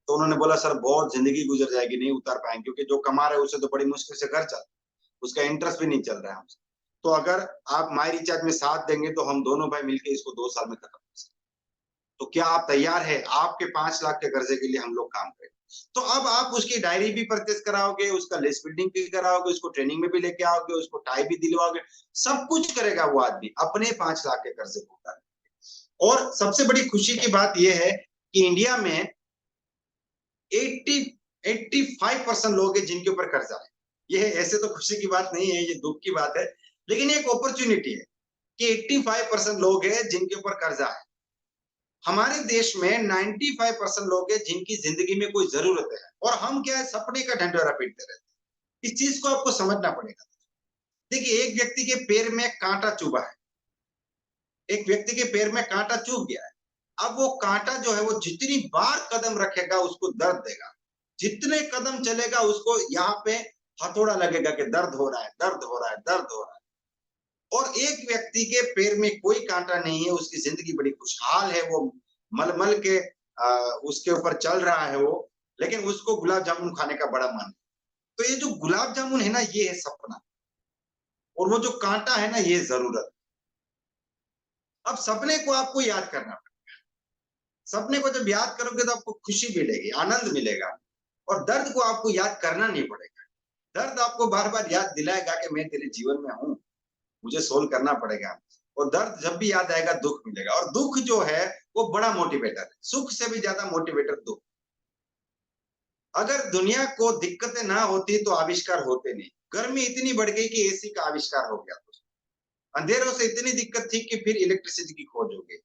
[SPEAKER 1] तो उन्होंने बोला सर बहुत जिंदगी गुजर जाएगी, नहीं उतार पाएंगे, क्योंकि जो कमा रहे हैं उसे तो बड़ी मुश्किल से घर चल, उसका इंटरेस्ट भी नहीं चल रहा है हमसे। तो अगर आप माई रिचार्ज में साथ देंगे तो हम दोनों भाई मिलकर इसको 2 साल में खत्म कर सकते हैं। तो क्या आप तैयार है? आपके 5 लाख के कर्जे के लिए हम लोग काम करें। तो अब आप उसकी डायरी भी परचेज कराओगे, उसका लिस्ट बिल्डिंग भी कराओगे, उसको ट्रेनिंग में भी लेके आओगे, उसको टाई भी दिलवाओगे, सब कुछ करेगा वो आदमी अपने 5 लाख के कर्जे को उतारने। और सबसे बड़ी खुशी की बात यह है कि इंडिया में 85% लोग हैं जिनके ऊपर कर्जा है। ये ऐसे तो खुशी की बात नहीं है, ये दुख की बात है, लेकिन एक अपॉर्चुनिटी है कि 85% लोग हैं जिनके ऊपर कर्जा है। हमारे देश में 95% लोग हैं जिनकी जिंदगी में कोई जरूरत है, और हम क्या है, सपने का ढंढोरा पीटते रहते हैं। इस चीज को आपको समझना पड़ेगा। देखिए एक व्यक्ति के पैर में कांटा चुभा है, एक व्यक्ति के पैर में कांटा चुभ गया है। अब वो कांटा जो है वो जितनी बार कदम रखेगा उसको दर्द देगा, जितने कदम चलेगा उसको यहाँ पे हथौड़ा लगेगा कि दर्द हो रहा है, दर्द हो रहा है, दर्द हो रहा है। और एक व्यक्ति के पैर में कोई कांटा नहीं है, उसकी जिंदगी बड़ी खुशहाल है, वो मलमल के उसके ऊपर चल रहा है वो, लेकिन उसको गुलाब जामुन खाने का बड़ा मन है। तो ये जो गुलाब जामुन है ना, ये है सपना, और वो जो कांटा है ना, ये जरूरत। अब सपने को आपको याद करना पड़ेगा। सपने को जब याद करोगे तो आपको खुशी मिलेगी, आनंद मिलेगा, और दर्द को आपको याद करना नहीं पड़ेगा। दर्द आपको बार बार याद दिलाएगा कि मैं तेरे जीवन में हूं, मुझे सोल्व करना पड़ेगा। और दर्द जब भी याद आएगा दुख मिलेगा, और दुख जो है वो बड़ा मोटिवेटर है, सुख से भी ज्यादा मोटिवेटर दुख। अगर दुनिया को दिक्कतें ना होती तो आविष्कार होते नहीं। गर्मी इतनी बढ़ गई कि एसी का आविष्कार हो गया, अंधेरों से इतनी दिक्कत थी कि फिर इलेक्ट्रिसिटी की खोज हो गई।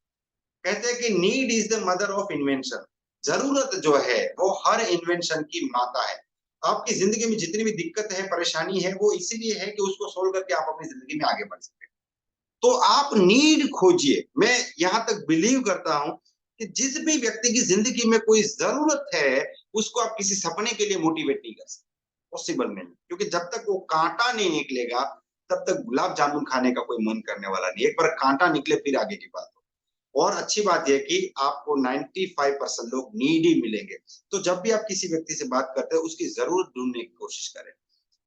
[SPEAKER 1] कहते हैं कि need is the mother of invention. जरूरत जो है वो हर इन्वेंशन की माता है। आपकी जिंदगी में जितनी भी दिक्कत है, परेशानी है, वो इसीलिए है कि उसको सोल्व करके आप अपनी जिंदगी में आगे बढ़ सकते हैं। तो आप नीड खोजिए। मैं यहाँ तक बिलीव करता हूं कि जिस भी व्यक्ति की जिंदगी में कोई जरूरत है, उसको आप किसी सपने के लिए मोटिवेट नहीं कर सकते, पॉसिबल नहीं। क्योंकि जब तक वो कांटा नहीं निकलेगा, तब तक गुलाब जामुन खाने का कोई मन करने वाला नहीं। एक बार कांटा निकले फिर आगे की बात हो। और अच्छी बात यह कि आपको 95% लोग नीडी मिलेंगे। तो जब भी आप किसी व्यक्ति से बात करते हैं, उसकी जरूरत ढूंढने की कोशिश करें।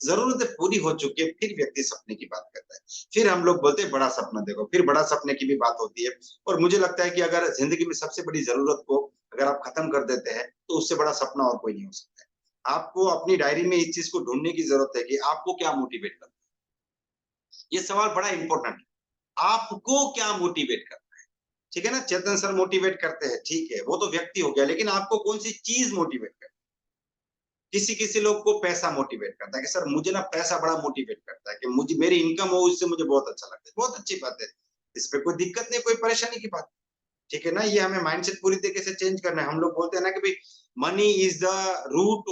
[SPEAKER 1] जरूरतें पूरी हो चुकी है, फिर व्यक्ति सपने की बात करता है। फिर हम लोग बोलते हैं बड़ा सपना देखो, फिर बड़ा सपने की भी बात होती है। और मुझे लगता है कि अगर जिंदगी में सबसे बड़ी जरूरत को अगर आप खत्म कर देते हैं, तो उससे बड़ा सपना और कोई नहीं हो सकता है। आपको अपनी डायरी में इस चीज को ढूंढने की जरूरत है कि आपको क्या मोटिवेट करता है। ये सवाल बड़ा इंपॉर्टेंट है, आपको क्या मोटिवेट करता है। ठीक है ना, चेतन सर मोटिवेट करते हैं, ठीक है, वो तो व्यक्ति हो गया, लेकिन आपको कौन सी चीज मोटिवेट करती है। किसी किसी लोग को पैसा मोटिवेट करता है कि सर मुझे ना पैसा बड़ा मोटिवेट करता है, कि मुझे मेरी इनकम हो, उससे मुझे बहुत अच्छा लगता है। बहुत अच्छी बात है, इस पे कोई दिक्कत नहीं, कोई परेशानी की बात। ठीक है ना, ये हमें माइंडसेट पूरी तरीके से चेंज करना है। हम लोग बोलते हैं ना कि भाई money is the root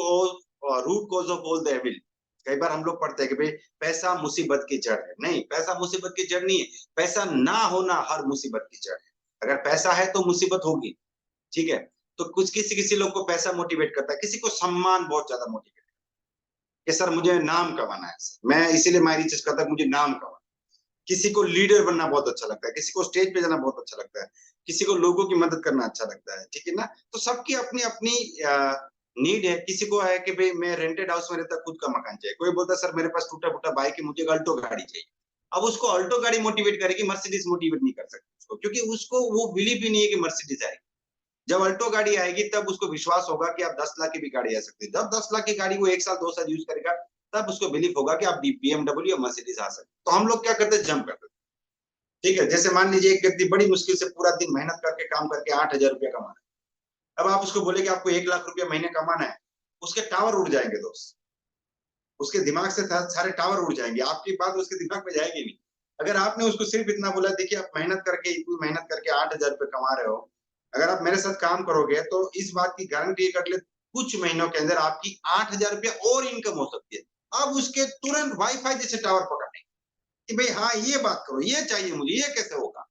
[SPEAKER 1] cause of all the evil. कई बार हम लोग पढ़ते हैं कि भाई पैसा मुसीबत की जड़ है। नहीं, पैसा मुसीबत की जड़ नहीं है, पैसा ना होना हर मुसीबत की जड़ है। अगर पैसा है तो मुसीबत होगी। ठीक है, तो कुछ किसी किसी लोग को पैसा मोटिवेट करता है, किसी को सम्मान बहुत ज्यादा मोटिवेट कि सर मुझे नाम कमाना है, मैं इसीलिए माई रिचर्स करता है, मुझे नाम कमाना। किसी को लीडर बनना बहुत अच्छा लगता है, किसी को स्टेज पे जाना बहुत अच्छा लगता है, किसी को लोगों की मदद करना अच्छा लगता है। ठीक है ना, तो सबकी अपनी अपनी नीड है। किसी को है कि भाई मैं रेंटेड हाउस में रहता, खुद का मकान चाहिए। कोई बोलता सर मेरे पास टूटा फूटा बाइक है, मुझे अल्टो गाड़ी चाहिए। अब उसको अल्टो गाड़ी मोटिवेट करेगी, मर्सिडीज मोटिवेट नहीं कर सकती उसको, क्योंकि उसको वो बिलीव ही नहीं है कि मर्सिडीज आएगी। जब अल्टो गाड़ी आएगी तब उसको विश्वास होगा कि आप 10 लाख की भी गाड़ी आ सकती है। जब 10 लाख की गाड़ी वो 1 साल 2 साल यूज करेगा, तब उसको बिलीव होगा कि आप बीएमडब्ल्यू या मर्सिडीज आ सकते। तो हम लोग क्या करते हैं, जंप करते हैं। ठीक है, जैसे मान लीजिए एक व्यक्ति बड़ी मुश्किल से पूरा दिन मेहनत करके काम करके 8,000 रुपया कमा रहा है। अब आप उसको बोले कि आपको 1 लाख रुपया महीने कमाना है, उसके टावर उड़ जाएंगे दोस्त। उसके दिमाग से सारे टावर उड़ जाएंगे, आपकी बात उसके दिमाग में जाएगी नहीं। अगर आपने उसको सिर्फ इतना बोला, देखिए आप मेहनत करके इतनी मेहनत करके 8,000 रुपये कमा रहे हो, अगर आप मेरे साथ काम करोगे तो इस बात की गारंटी है कि कुछ महीनों के अंदर आपकी 8,000 रुपया और इनकम हो सकती है। अब उसके तुरंत वाईफाई जैसे टावर पकड़ने कि भाई हाँ ये बात करो, ये चाहिए मुझे, ये कैसे होगा।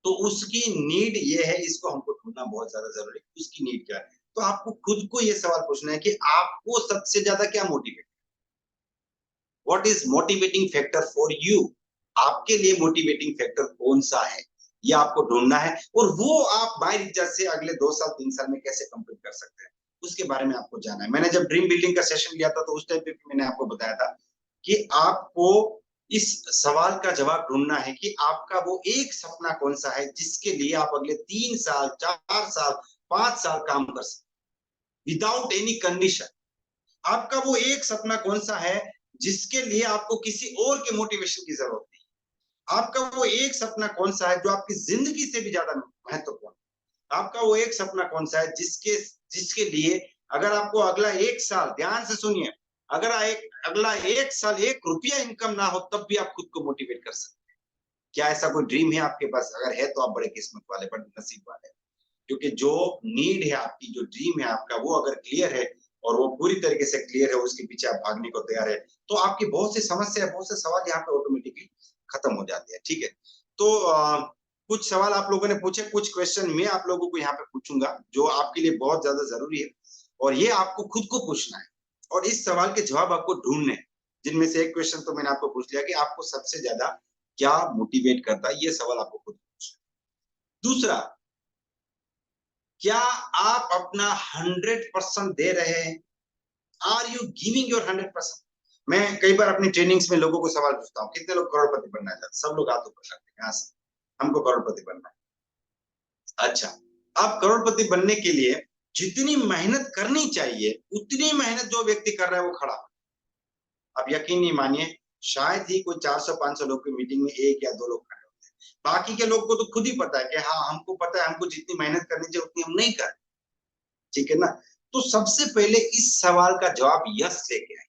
[SPEAKER 1] तो उसकी नीड ये है, इसको हमको ढूंढना बहुत ज्यादा जरूरी है, उसकी नीड क्या है। तो आपको खुद को ये सवाल पूछना है कि आपको सबसे ज्यादा क्या motivate, what is motivating factor for you. आपके लिए मोटिवेटिंग फैक्टर कौन सा है, ये आपको ढूंढना है। और वो आप बाय रिजल्ट से अगले 2 साल 3 साल में कैसे कंप्लीट कर सकते हैं, उसके बारे में आपको जानना है। मैंने जब ड्रीम बिल्डिंग का सेशन लिया था, तो उस टाइम पे भी मैंने आपको बताया था कि आपको इस सवाल का जवाब ढूंढना है कि आपका वो एक सपना कौन सा है जिसके लिए आप अगले 3 साल 4 साल 5 साल काम कर सकते विदाउट एनी कंडीशन। आपका वो एक सपना कौन सा है जिसके लिए आपको किसी और के मोटिवेशन की जरूरत नहीं। आपका वो एक सपना कौन सा है जो आपकी जिंदगी से भी ज्यादा महत्वपूर्ण। आपका वो एक सपना कौन सा है जिसके जिसके लिए अगर आपको अगला 1 साल, ध्यान से सुनिए, अगर अगला 1 साल 1 रुपया इनकम ना हो, तब भी आप खुद को मोटिवेट कर सकते हैं। क्या ऐसा कोई ड्रीम है आपके पास? अगर है तो आप बड़े किस्मत वाले, बड़े नसीब वाले। क्योंकि जो नीड है आपकी, जो ड्रीम है आपका, वो अगर क्लियर है और वो पूरी तरीके से क्लियर है, उसके पीछे आप भागने को तैयार है, तो आपकी बहुत सी समस्या, बहुत से सवाल यहाँ पे ऑटोमेटिकली खत्म हो जाते हैं। ठीक है, तो कुछ सवाल आप लोगों ने पूछे, कुछ क्वेश्चन मैं आप लोगों को यहाँ पे पूछूंगा जो आपके लिए बहुत ज्यादा जरूरी है, और ये आपको खुद को पूछना है, और इस सवाल के जवाब आपको ढूंढने हैं। जिनमें से एक क्वेश्चन तो मैंने आपको पूछ लिया कि आपको सबसे ज्यादा क्या मोटिवेट करता है, ये सवाल आपको खुद पूछना है। दूसरा, क्या आप अपना 100% दे रहे हैं? Are you giving your 100%? मैं कई बार अपनी ट्रेनिंग्स में लोगों को सवाल पूछता हूँ, कितने लोग करोड़पति बनना चाहते? सब लोग हाथ ऊपर करते हैं, कहां से? हमको करोड़पति बनना है। अच्छा, आप करोड़पति बनने के लिए जितनी मेहनत करनी चाहिए उतनी मेहनत जो व्यक्ति कर रहा है वो खड़ा। आप यकीन नहीं मानिए, शायद ही कोई 400-500 लोग की मीटिंग में 1 या 2 लोग खड़े होते हैं। बाकी के लोग को तो खुद ही पता है कि हाँ, हमको पता है हमको जितनी मेहनत करनी चाहिए उतनी हम नहीं कर, ठीक है ना? तो सबसे पहले इस सवाल का जवाब यस लेके आए।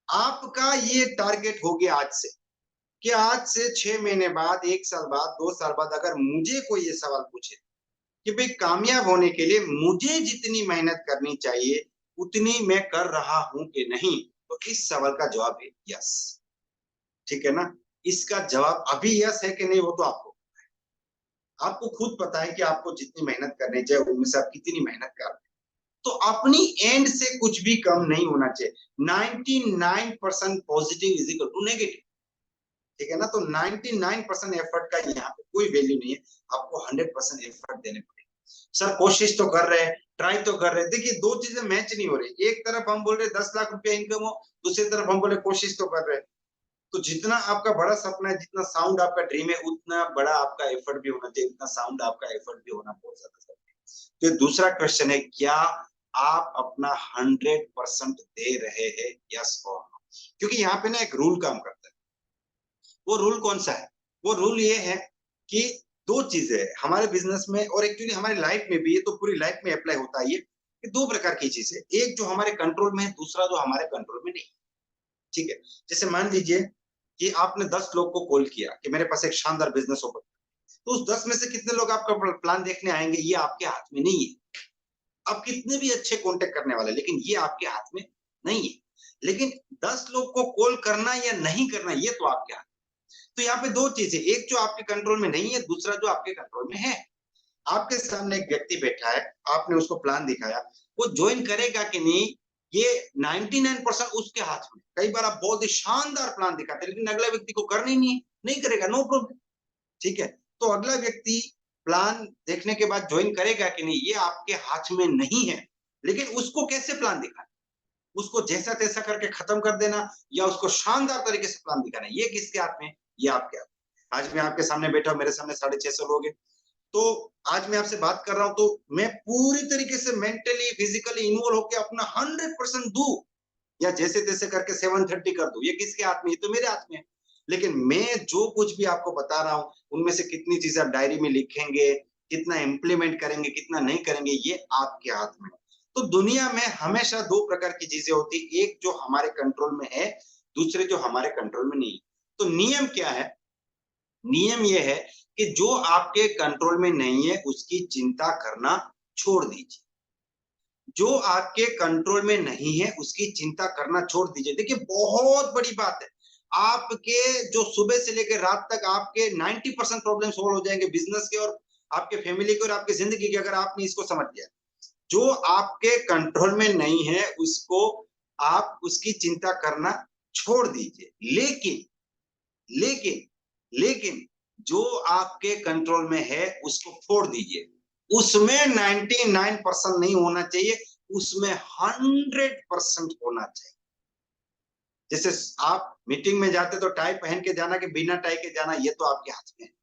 [SPEAKER 1] आपका ये टारगेट हो गया आज से, कि आज से 6 महीने बाद, 1 साल बाद, 2 साल बाद अगर मुझे कोई ये सवाल पूछे कि भाई कामयाब होने के लिए मुझे जितनी मेहनत करनी चाहिए उतनी मैं कर रहा हूं कि नहीं, तो इस सवाल का जवाब है यस, ठीक है ना? इसका जवाब अभी यस है कि नहीं वो तो आपको खुद पता है कि आपको जितनी मेहनत करनी चाहिए उनमें से आप कितनी मेहनत कर रहे हैं। तो अपनी एंड से कुछ भी कम नहीं होना चाहिए। 99% positive is equal to negative, ठीक है ना? तो 99% एफर्ट का यहाँ पे कोई वैल्यू नहीं है, आपको 100% एफर्ट देने पड़ेंगे। सर कोशिश तो कर रहे हैं, ट्राई तो कर रहे हैं। देखिए, दो चीजें मैच नहीं हो रही। एक तरफ हम बोल रहे 10 लाख रुपया इनकम हो, दूसरी तरफ हम बोले कोशिश तो कर रहे हैं। तो जितना आपका बड़ा सपना है, जितना साउंड आपका ड्रीम है, उतना बड़ा आपका एफर्ट भी होना चाहिए, उतना साउंड आपका एफर्ट भी होना बहुत ज्यादा जरूरी है। तो दूसरा क्वेश्चन है, क्या आप अपना 100% दे रहे हैं, यस और नो? क्योंकि यहाँ पे ना एक रूल काम करता है। वो रूल कौन सा है? वो रूल ये है कि दो चीजें है हमारे बिजनेस में, और एक्चुअली हमारी लाइफ में भी, ये तो पूरी लाइफ में अप्लाई होता है ये, कि दो प्रकार की चीजें, एक जो हमारे कंट्रोल में है, दूसरा जो हमारे कंट्रोल में नहीं, ठीक है? जैसे मान लीजिए कि आपने 10 लोग को कॉल किया कि मेरे पास एक शानदार बिजनेस ओपन, तो उस 10 में से कितने लोग आपका प्लान देखने आएंगे, ये आपके हाथ में नहीं है। आप कितने भी अच्छे कांटेक्ट करने वाले, लेकिन ये आपके हाथ में नहीं है। लेकिन 10 लोग को कॉल करना या नहीं करना, ये तो आपके हाथ। तो यहाँ पे दो चीजें, एक जो आपके कंट्रोल में नहीं है, दूसरा जो आपके कंट्रोल में है। आपके सामने एक व्यक्ति बैठा है, आपने उसको प्लान दिखाया, वो ज्वाइन करेगा कि नहीं, ये 99% उसके हाथ में। कई बार आप बहुत ही शानदार प्लान दिखाते हैं, लेकिन अगला व्यक्ति को करना ही नहीं है, नहीं करेगा, नो प्रॉब्लम, ठीक है? तो अगला व्यक्ति प्लान देखने के बाद ज्वाइन करेगा कि नहीं, ये आपके हाथ में नहीं है। लेकिन उसको कैसे प्लान दिखाना, उसको जैसा तैसा करके खत्म कर देना, या उसको शानदार तरीके से प्लान दिखाना, ये किसके हाथ में? ये आपके हाथ में। आज मैं आपके सामने बैठा हूं, मेरे सामने 650 लोग हैं, तो आज मैं आपसे बात कर रहा हूं, तो मैं पूरी तरीके से मेंटली फिजिकली इन्वॉल्व होकर अपना 100% दूं, या जैसे तैसे करके 730 कर दूं, ये किसके हाथ में? ये तो मेरे हाथ में है। लेकिन मैं जो कुछ भी आपको बता रहा हूं, उनमें से कितनी चीजें आप डायरी में लिखेंगे, कितना इंप्लीमेंट करेंगे, कितना नहीं करेंगे, ये आपके हाथ में है। तो दुनिया में हमेशा दो प्रकार की चीजें होती, एक जो हमारे कंट्रोल में है, दूसरे जो हमारे कंट्रोल में नहीं है। तो नियम क्या है? नियम यह है कि जो आपके कंट्रोल में नहीं है उसकी चिंता करना छोड़ दीजिए। जो आपके कंट्रोल में नहीं है उसकी चिंता करना छोड़ दीजिए। देखिए, बहुत बड़ी बात है, आपके जो सुबह से लेकर रात तक आपके 90% प्रॉब्लम सॉल्व हो जाएंगे बिजनेस के, और आपके फैमिली के, और आपकी जिंदगी के, अगर आपने इसको समझ लिया। जो आपके कंट्रोल में नहीं है उसको आप उसकी चिंता करना छोड़ दीजिए। लेकिन लेकिन लेकिन जो आपके कंट्रोल में है उसको छोड़ दीजिए। उसमें 99% नहीं होना चाहिए, उसमें 100% होना चाहिए। जैसे आप मीटिंग में जाते तो टाई पहन के जाना कि बिना टाई के जाना, ये तो आपके हाथ में है,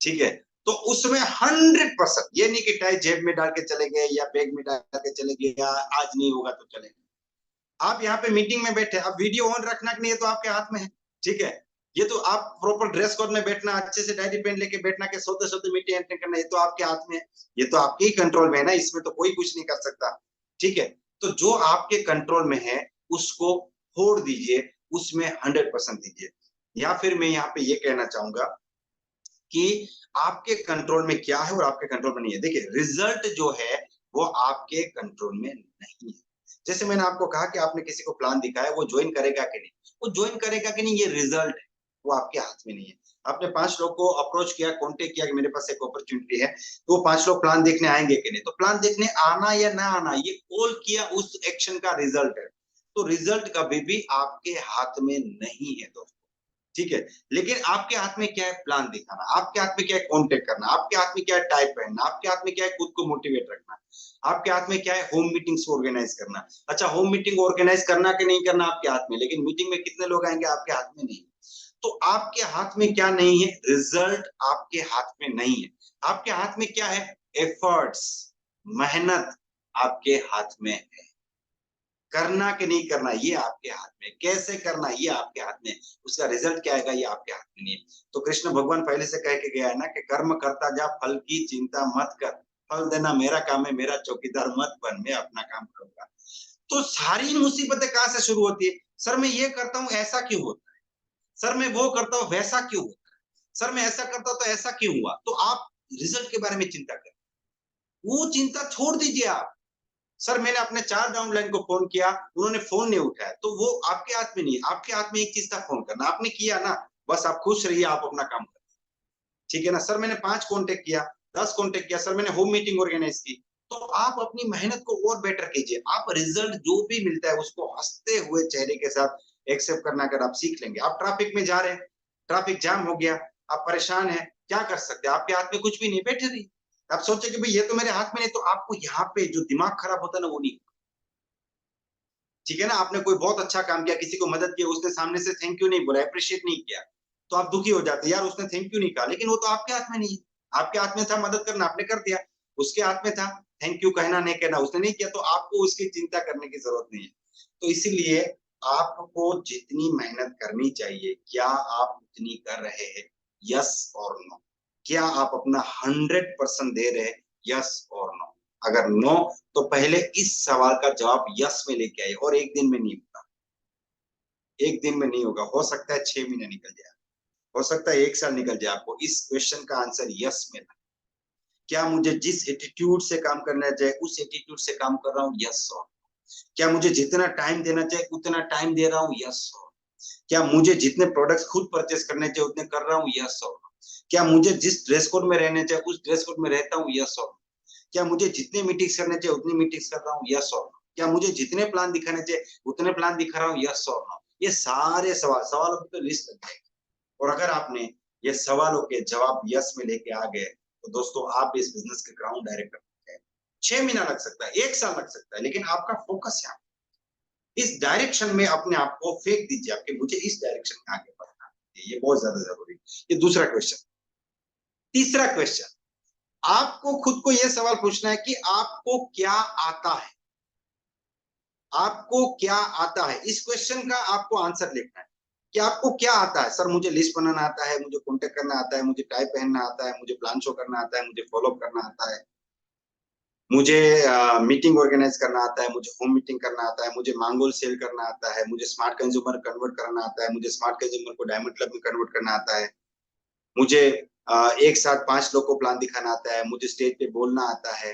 [SPEAKER 1] ठीक है? तो उसमें 100%, ये नहीं कि टाई जेब में डाल के चले गए या बैग में डाल के चले गए, या आज नहीं होगा तो चलेगा। आप यहाँ पे मीटिंग में बैठे, अब वीडियो ऑन रखना कि नहीं, ये तो आपके हाथ में है, ठीक है? ये तो आप प्रॉपर ड्रेस कोड में बैठना, अच्छे से डायरी पेन लेके बैठना के सोते सोते मीटिंग अटेंड करना, ये तो आपके हाथ में है, ये तो आपके ही कंट्रोल में है ना, इसमें तो कोई कुछ नहीं कर सकता, ठीक है? तो जो आपके कंट्रोल में है उसको छोड़ दीजिए, उसमें 100% दीजिए। या फिर मैं यहाँ पे ये कहना चाहूंगा कि आपके कंट्रोल में क्या है और आपके कंट्रोल में नहीं है। देखिए, रिजल्ट जो है वो आपके कंट्रोल में नहीं है। जैसे मैंने आपको कहा कि आपने किसी को प्लान दिखाया, वो ज्वाइन करेगा कि नहीं, वो ज्वाइन करेगा कि नहीं, ये रिजल्ट है, वो आपके हाथ में नहीं है। आपने 5 लोग को अप्रोच किया, कांटेक्ट किया कि मेरे पास एक अपॉर्चुनिटी है, तो वो 5 लोग प्लान देखने आएंगे कि नहीं? तो प्लान देखने आना या ना आना, ये कॉल किया उस एक्शन का रिजल्ट है। तो रिजल्ट कभी भी आपके हाथ में नहीं है दोस्तों, ठीक है, लेकिन आपके हाथ में क्या है? प्लान दिखाना। आपके हाथ में क्या है? कांटेक्ट करना। आपके हाथ में क्या है? टाई पहनना। आपके हाथ में क्या है? खुद को मोटिवेट रखना। आपके हाथ में क्या है? होम मीटिंग्स ऑर्गेनाइज करना। अच्छा, होम मीटिंग ऑर्गेनाइज करना कि नहीं करना आपके हाथ में, लेकिन मीटिंग में कितने लोग आएंगे आपके हाथ में नहीं। तो आपके हाथ में क्या नहीं है? रिजल्ट आपके हाथ में नहीं है। आपके हाथ में क्या है? एफर्ट्स, मेहनत आपके हाथ में है। करना कि नहीं करना ये आपके हाथ में, कैसे करना ये आपके हाथ में, उसका रिजल्ट क्या आएगा ये आपके हाथ में नहीं है। तो कृष्ण भगवान पहले से कह के गया है ना कि कर्म करता जा, फल की चिंता मत कर, फल देना मेरा काम है, मेरा चौकीदार मत बन, मैं अपना काम करूंगा। तो सारी मुसीबतें कहां से शुरू होती है? सर मैं ये करता हूं ऐसा क्यों होता है, सर मैं वो करता हूं वैसा क्यों होता है, सर मैं ऐसा करता हूं तो ऐसा क्यों हुआ। तो आप रिजल्ट के बारे में चिंता करें, वो चिंता छोड़ दीजिए आप। सर मैंने अपने 4 डाउनलाइन को फोन किया, उन्होंने फोन नहीं उठाया, तो वो आपके हाथ में नहीं है। आपके हाथ में एक चीज था, फोन करना। आपने किया ना, बस आप खुश रहिए, आप अपना काम करें, ठीक है ना। सर मैंने 5 कांटेक्ट किया, 10 कांटेक्ट किया, सर मैंने होम मीटिंग ऑर्गेनाइज की, तो आप अपनी मेहनत को और बेटर कीजिए। आप रिजल्ट जो भी मिलता है उसको हंसते हुए चेहरे के साथ एक्सेप्ट करना अगर आप सीख लेंगे। आप ट्रैफिक में जा रहे हैं, ट्रैफिक जाम हो गया, आप परेशान हैं, क्या कर सकते हैं? आपके हाथ में कुछ भी नहीं, बैठे रहिए। आप सोचे कि भाई ये तो मेरे हाथ में नहीं, तो आपको यहाँ पे जो दिमाग खराब होता है ना वो नहीं, ठीक है ना। आपने कोई बहुत अच्छा काम किया, किसी को मदद की, उसने सामने से थैंक यू नहीं बोला, अप्रिशिएट नहीं किया, तो आप दुखी हो जाते, यार उसने थैंक यू नहीं कहा, लेकिन वो तो आपके हाथ में नहीं है। आपके हाथ में था मदद करना, आपने कर दिया। उसके हाथ में था थैंक यू कहना नहीं कहना, उसने नहीं किया, तो आपको उसकी चिंता करने की जरूरत नहीं है। तो इसीलिए आपको जितनी मेहनत करनी चाहिए, क्या आप उतनी कर रहे हैं? यस और नो। क्या आप अपना 100% दे रहे हैं? यस और नो। अगर नो, तो पहले इस सवाल का जवाब यस में लेके आइए, और एक दिन में नहीं होगा, एक दिन में नहीं होगा, हो सकता है 6 महीने निकल जाए, हो सकता है 1 साल निकल जाए, आपको इस क्वेश्चन का आंसर यस में। क्या मुझे जिस एटीट्यूड से काम करना चाहिए उस एटीट्यूड से काम कर रहा हूँ? यस और। क्या मुझे जितना टाइम देना चाहिए उतना टाइम दे रहा हूँ? यस और। क्या मुझे जितने प्रोडक्ट्स खुद परचेस करने चाहिए उतने कर रहा हूँ? यस और। क्या मुझे जिस ड्रेस कोड में रहने चाहिए उस ड्रेस कोड में रहता हूँ? यस और। क्या मुझे जितने मीटिंग्स करने चाहिए उतनी मीटिंग्स कर रहा हूँ? यस और नो। क्या मुझे जितने प्लान दिखाने चाहिए उतने प्लान दिखा रहा हूँ? यस और नो। ये सारे सवालों की तो लिस्ट लग जाएगी, और अगर आपने ये सवालों के जवाब यस में लेके आ गए, तो दोस्तों आप इस बिजनेस के ग्राउंड डायरेक्टर हैं। 6 महीना लग सकता है, 1 साल लग सकता है, लेकिन आपका फोकस यहाँ इस डायरेक्शन में अपने आप को फेंक दीजिए, आपके मुझे इस डायरेक्शन में आगे बढ़ना है। ये बहुत ज्यादा जरूरी है। ये दूसरा क्वेश्चन। तीसरा क्वेश्चन, आपको खुद को यह सवाल पूछना है कि आपको क्या आता है। आपको क्या आता है, इस क्वेश्चन का आपको आंसर लिखना है कि आपको क्या आता है। सर मुझे लिस्ट बनाना आता है, मुझे कॉन्टेक्ट करना आता है, मुझे टाई पहनना आता है, मुझे प्लान शो करना आता है, मुझे फॉलो अप करना आता है, मुझे मीटिंग ऑर्गेनाइज करना आता है, मुझे होम मीटिंग करना आता है, मुझे मांगोल सेल करना आता है, मुझे स्मार्ट कंज्यूमर कन्वर्ट करना आता है, मुझे स्मार्ट कंज्यूमर को डायमंड क्लब में कन्वर्ट करना आता है, मुझे एक साथ 5 लोग को प्लान दिखाना आता है, मुझे स्टेज पे बोलना आता है,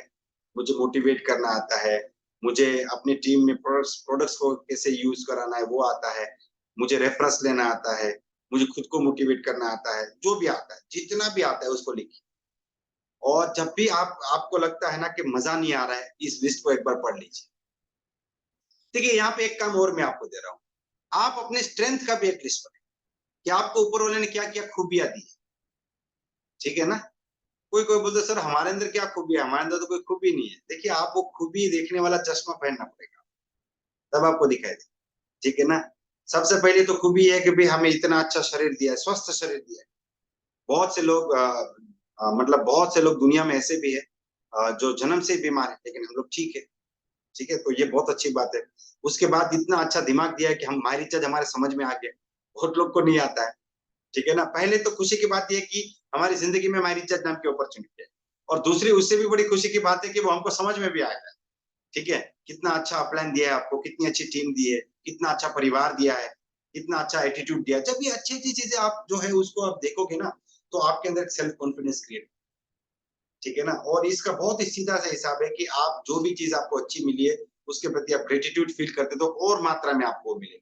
[SPEAKER 1] मुझे मोटिवेट करना आता है, मुझे अपनी टीम में प्रोडक्ट्स को कैसे यूज कराना है वो आता है, मुझे रेफरेंस लेना आता है, मुझे खुद को मोटिवेट करना आता है। जो भी आता है, जितना भी आता है उसको लिखिए। और जब भी आपको लगता है ना कि मजा नहीं आ रहा है, इस लिस्ट को एक बार पढ़ लीजिए। देखिए यहाँ पे एक काम और मैं आपको दे रहा हूँ, आप अपने स्ट्रेंथ का भी एक लिस्ट बनाए कि आपको ऊपर वाले ने क्या क्या खूबियां दी है, ठीक है ना। कोई कोई बोलते सर हमारे अंदर क्या खूबी है, हमारे अंदर तो कोई खूबी नहीं है। देखिए आप वो खूबी देखने वाला चश्मा पहनना पड़ेगा, तब आपको दिखाई दे, ठीक है ना। सबसे पहले तो खूबी है कि भाई हमें इतना अच्छा शरीर दिया है, स्वस्थ शरीर दिया है। बहुत से लोग मतलब बहुत से लोग दुनिया में ऐसे भी है जो जन्म से ही बीमार है, लेकिन हम लोग ठीक है, ठीक है, तो ये बहुत अच्छी बात है। उसके बाद इतना अच्छा दिमाग दिया है कि हम हमारी चीज हमारे समझ में आ गया, बहुत लोग को नहीं आता है, ठीक है ना। पहले तो खुशी की बात यह है कि हमारी जिंदगी में हमारी इज्जत नाम की अपॉर्चुनिटी है, और दूसरी उससे भी बड़ी खुशी की बात है कि वो हमको समझ में भी आएगा, ठीक है। कितना अच्छा अपलाइन दिया है आपको, कितनी अच्छी टीम दी है, कितना अच्छा परिवार दिया है, कितना अच्छा एटीट्यूड दिया है। जब ये अच्छी अच्छी चीजें आप जो है उसको आप देखोगे ना, तो आपके अंदर सेल्फ कॉन्फिडेंस क्रिएट, ठीक है ना। और इसका बहुत ही सीधा सा हिसाब है कि आप जो भी चीज आपको अच्छी मिली है उसके प्रति आप ग्रेटिट्यूड फील करते तो और मात्रा में आपको मिलेगी,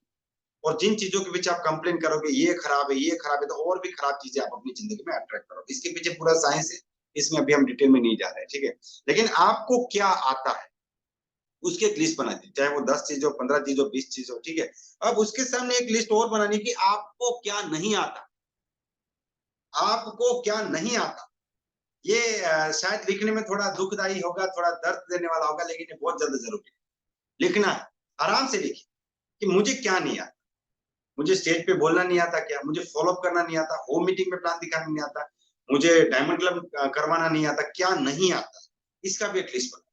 [SPEAKER 1] और जिन चीजों के पीछे आप कंप्लेन करोगे ये खराब है ये खराब है, तो और भी खराब चीजें आप अपनी जिंदगी में अट्रैक्ट करोगे। इसके पीछे पूरा साइंस है, इसमें अभी हम डिटेल में नहीं जा रहे हैं, ठीक है। लेकिन आपको क्या आता है, उसकी एक लिस्ट बना दी, चाहे वो 10 चीज हो, 15 चीज हो, 20 चीज हो, ठीक है। अब उसके सामने एक लिस्ट और बनानी कि आपको क्या नहीं आता, आपको क्या नहीं आता। ये शायद लिखने में थोड़ा दुखदाई होगा, थोड़ा दर्द देने वाला होगा, लेकिन ये बहुत ज्यादा जरूरी है। लिखना है, आराम से लिखिए कि मुझे क्या नहीं आता। मुझे स्टेज पे बोलना नहीं आता क्या, मुझे फॉलो अप करना नहीं आता, होम मीटिंग में प्लान दिखाना नहीं आता, मुझे डायमंड क्लब करवाना नहीं आता, क्या नहीं आता, इसका भी एक लिस्ट बना।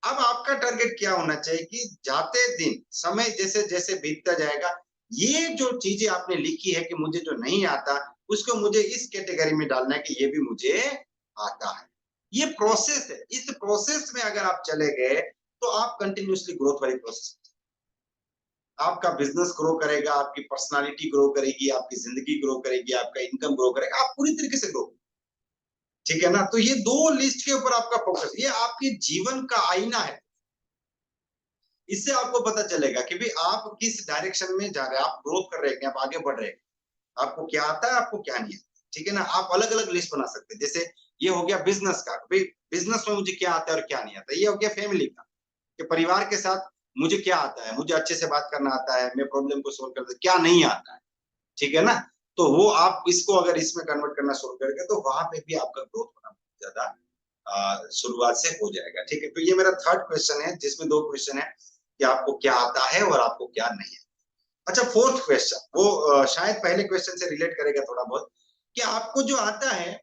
[SPEAKER 1] अब आपका टारगेट क्या होना चाहिए कि जाते दिन समय जैसे जैसे बीतता जाएगा, ये जो चीजें आपने लिखी है कि मुझे जो नहीं आता, उसको मुझे इस कैटेगरी में डालना है कि ये भी मुझे आता है। ये प्रोसेस है, इस प्रोसेस में अगर आप चले गए तो आप कंटिन्यूअसली ग्रोथ वाली प्रोसेस, आपका बिजनेस ग्रो करेगा, आपकी पर्सनालिटी ग्रो करेगी, आपकी जिंदगी ग्रो करेगी, आपका इनकम ग्रो करेगा, आप पूरी तरीके से ग्रो, ठीक है ना। तो ये दो लिस्ट के ऊपर आपका फोकस, ये आपके जीवन का आईना है। इससे आपको पता चलेगा कि भाई आप किस डायरेक्शन में जा रहे हैं, आप ग्रोथ कर रहे हैं, आप आगे बढ़ रहे हैं, आपको क्या आता है, आपको क्या नहीं आता, ठीक है ना। आप अलग अलग लिस्ट बना सकते हैं। जैसे ये हो गया बिजनेस का, भाई बिजनेस में मुझे क्या आता है और क्या नहीं आता। ये हो गया फैमिली का, कि परिवार के साथ मुझे क्या आता है, मुझे अच्छे से बात करना आता है, मैं प्रॉब्लम को सोल्व करता, क्या नहीं आता है, ठीक है ना। तो वो आप इसको अगर इसमें कन्वर्ट करना शुरू करेंगे तो वहां पे भी आपका ग्रोथ होना बहुत ज्यादा शुरुआत से हो जाएगा, ठीक है। तो ये मेरा थर्ड क्वेश्चन है, जिसमें दो क्वेश्चन है कि आपको क्या आता है और आपको क्या नहीं है। अच्छा, फोर्थ क्वेश्चन वो शायद पहले क्वेश्चन से रिलेट करेगा थोड़ा बहुत, कि आपको जो आता है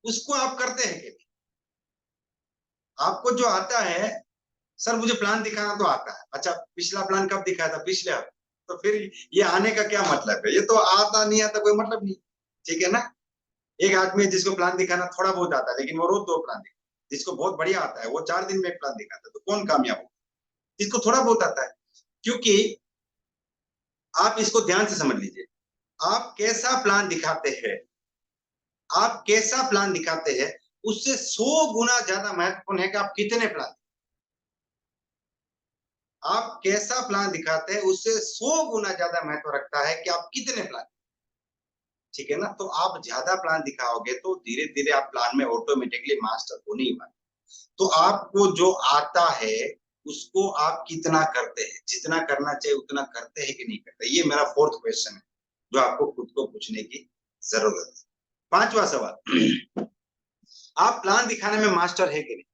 [SPEAKER 1] उसको आप करते हैं कि नहीं। आपको जो आता है, सर मुझे प्लान दिखाना तो आता है, अच्छा पिछला प्लान कब दिखाया था, पिछले हफ्ते, तो फिर ये आने का क्या मतलब है, ये तो आता नहीं आता कोई मतलब नहीं, ठीक है ना। एक आदमी है जिसको प्लान दिखाना थोड़ा बहुत आता है, लेकिन वो रोज 2 प्लान दिखा, जिसको बहुत बढ़िया आता है वो 4 दिन में एक प्लान दिखाता है, तो कौन कामयाब हो, जिसको थोड़ा बहुत आता है। क्योंकि आप इसको ध्यान से समझ लीजिए, आप कैसा प्लान दिखाते हैं, आप कैसा प्लान दिखाते हैं, उससे 100 गुना ज्यादा महत्वपूर्ण है कि आप कितने प्लान, आप कैसा प्लान दिखाते हैं उससे 100 गुना ज्यादा महत्व रखता है कि आप कितने प्लान, ठीक है ना। तो आप ज्यादा प्लान दिखाओगे तो धीरे धीरे आप प्लान में ऑटोमेटिकली मास्टर हो नहीं पाए। तो आपको जो आता है उसको आप कितना करते हैं, जितना करना चाहिए उतना करते हैं कि नहीं करते, ये मेरा फोर्थ क्वेश्चन है जो आपको खुद को पूछने की जरूरत है। पांचवा सवाल, आप प्लान दिखाने में मास्टर है कि नहीं,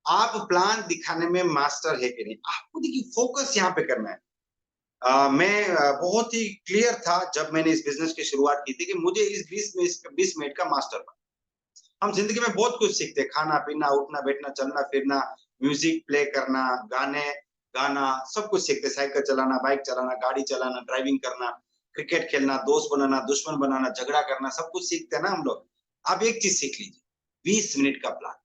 [SPEAKER 1] आप प्लान दिखाने में मास्टर है कि नहीं। आपको देखिए फोकस यहाँ पे करना है। मैं बहुत ही क्लियर था जब मैंने इस बिजनेस की शुरुआत की थी कि मुझे इस 20 मिनट का मास्टर बनना। हम जिंदगी में बहुत कुछ सीखते हैं, खाना पीना, उठना बैठना, चलना फिरना, म्यूजिक प्ले करना, गाने गाना, सब कुछ सीखते, साइकिल चलाना, बाइक चलाना, गाड़ी चलाना, ड्राइविंग करना, क्रिकेट खेलना, दोस्त बनाना, दुश्मन बनाना, झगड़ा करना, सब कुछ सीखते हैं ना हम लोग। आप एक चीज सीख लीजिए, 20 मिनट का प्लान।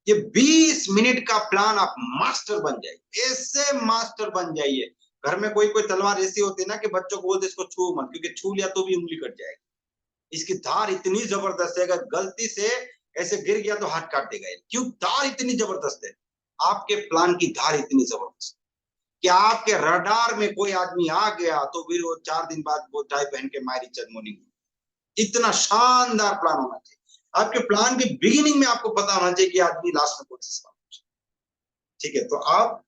[SPEAKER 1] ये 20 मिनट का प्लान आप मास्टर बन जाइए, ऐसे मास्टर बन जाइए। घर में कोई कोई तलवार ऐसी होती है ना कि बच्चों को बोलते इसको छू मत, क्योंकि छू लिया तो भी उंगली कट जाएगी। इसकी धार इतनी जबरदस्त है, अगर गलती से ऐसे गिर गया तो हाथ काट देगा। क्यों धार इतनी जबरदस्त है, आपके प्लान की धार इतनी जबरदस्त कि आपके रडार में कोई आदमी आ गया तो फिर वो 4 दिन बाद वो टाई पहन के मारी चल मॉर्निंग। इतना शानदार प्लान होना चाहिए। आपके प्लान के बिगिनिंग में आपको पता होना चाहिए कि आदमी लास्ट में कौन सा सवाल पूछे, ठीक है। तो आप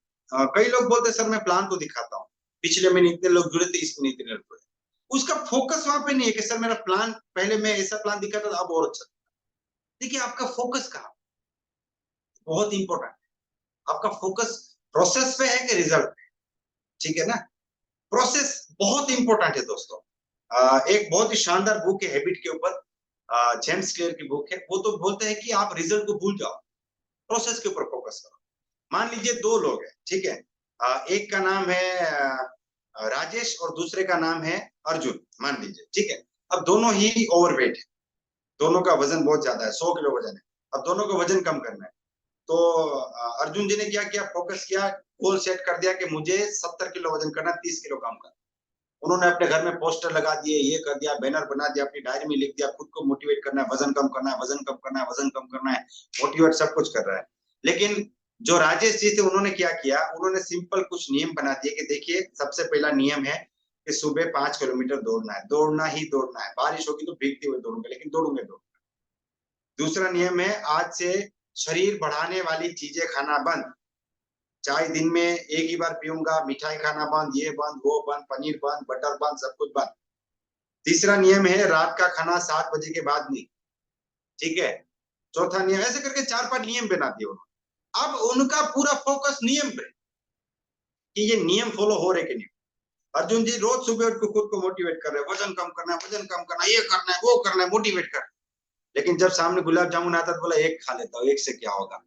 [SPEAKER 1] कई लोग बोलते हैं सर मैं प्लान तो दिखाता हूँ, पिछले महीने इतने लोग जुड़े थे, इस महीने इतने लोग जुड़े, उसका फोकस वहां पे नहीं है कि सर मेरा प्लान पहले मैं ऐसा प्लान दिखाता था अब और अच्छा। देखिए आपका फोकस कहाँ, बहुत इंपॉर्टेंट है। आपका फोकस प्रोसेस पे है कि रिजल्ट पे, ठीक है ना। प्रोसेस बहुत इंपॉर्टेंट है दोस्तों। एक बहुत ही शानदार बुक है हैबिट के ऊपर, जेम्स क्लियर की बुक है। वो तो बोलते हैं कि आप रिजल्ट को भूल जाओ, प्रोसेस के ऊपर फोकस करो। मान लीजिए 2 लोग हैं, ठीक है। एक का नाम है राजेश और दूसरे का नाम है अर्जुन, मान लीजिए, ठीक है। अब दोनों ही ओवरवेट है, दोनों का वजन बहुत ज्यादा है, 100 किलो वजन है। अब दोनों को वजन कम करना है। तो अर्जुन जी ने क्या किया, फोकस किया, गोल सेट कर दिया कि मुझे 70 किलो वजन करना, 30 किलो कम करना। उन्होंने अपने घर में पोस्टर लगा दिए, ये कर दिया, बैनर बना दिया, अपनी डायरी में लिख दिया, खुद को मोटिवेट करना है, वजन कम करना है, वजन कम करना है, वजन कम करना है, मोटिवेट सब कुछ कर रहा है। लेकिन जो राजेश जी थे उन्होंने क्या किया, उन्होंने सिंपल कुछ नियम बना दिए कि देखिए सबसे पहला नियम है कि सुबह 5 किलोमीटर दौड़ना है, दौड़ना ही दौड़ना है, बारिश होगी तो भीगते हुए दौड़ूंगा लेकिन दौड़ूंगे दौड़ूंगा। दूसरा नियम है आज से शरीर बढ़ाने वाली चीजें खाना बंद, चाय दिन में एक ही बार पीऊंगा, मिठाई खाना बंद, ये बंद, वो बंद, पनीर बंद, बटर बंद, सब कुछ बंद। तीसरा नियम है रात का खाना 7 बजे के बाद नहीं, ठीक है। चौथा नियम, ऐसे करके 4-5 नियम बना दिए उन्होंने। अब उनका पूरा फोकस नियम पे कि ये नियम फॉलो हो रहे कि नहीं। अर्जुन जी रोज सुबह उठ के खुद को मोटिवेट कर रहे हैं, वजन कम करना है, वजन कम करना है, ये करना है, वो करना है, मोटिवेट कर। लेकिन जब सामने गुलाब जामुन आता तो बोला एक खा लेता हूँ, एक से क्या होगा,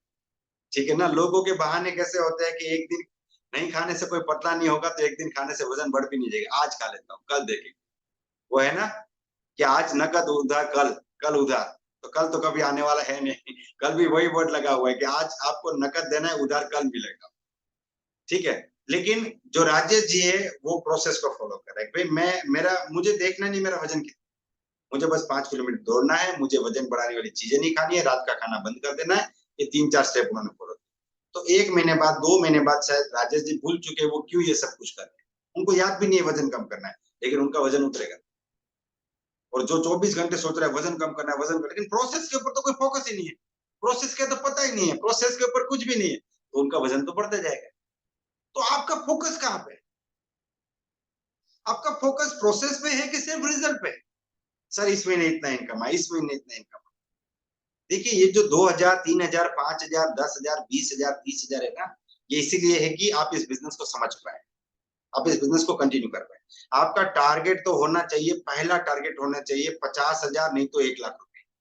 [SPEAKER 1] ठीक है ना। लोगों के बहाने कैसे होते हैं कि एक दिन नहीं खाने से कोई पतला नहीं होगा, तो एक दिन खाने से वजन बढ़ भी नहीं जाएगा, आज खा लेता हूँ, कल देखेंगे। वो है ना कि आज नकद उधार, कल उधार, तो कल तो कभी आने वाला है नहीं। कल भी वही वर्ड लगा हुआ है कि आज आपको नकद देना है, उधार कल मिलेगा, ठीक है। लेकिन जो राजेश जी है वो प्रोसेस को फॉलो कर रहे हैं। भाई मुझे देखना नहीं मेरा वजन कितना, मुझे बस 5 किलोमीटर दौड़ना है, मुझे वजन बढ़ाने वाली चीजें नहीं खानी है, रात का खाना बंद कर देना है। ये 3-4 स्टेप उन्होंने फॉलो किया। तो 1 महीने बाद, 2 महीने बाद शायद राजेश जी भूल चुके वो क्यों ये सब कुछ कर रहे हैं। उनको याद भी नहीं है वजन कम करना है, लेकिन उनका वजन उतरेगा। और जो 24 घंटे सोच रहा है वजन कम करना है, वजन, लेकिन प्रोसेस के ऊपर तो कोई फोकस ही नहीं है, प्रोसेस का तो पता ही नहीं है, प्रोसेस के ऊपर कुछ भी नहीं है, तो उनका वजन तो बढ़ता जाएगा। तो आपका फोकस कहाँ पे है? आपका फोकस प्रोसेस पे है कि सिर्फ रिजल्ट पे? सर इस महीने इतना इनकम है, इस महीने इतना इनकम। देखिए ये जो 2000, 3000, 5000, 10,000, 20,000, 30,000 है ना, ये इसीलिए है कि आप इस बिजनेस को समझ पाए, आप इस बिजनेस को कंटिन्यू कर पाए। आपका टारगेट तो होना चाहिए, पहला टारगेट होना चाहिए 50,000 नहीं तो 1 लाख रुपए।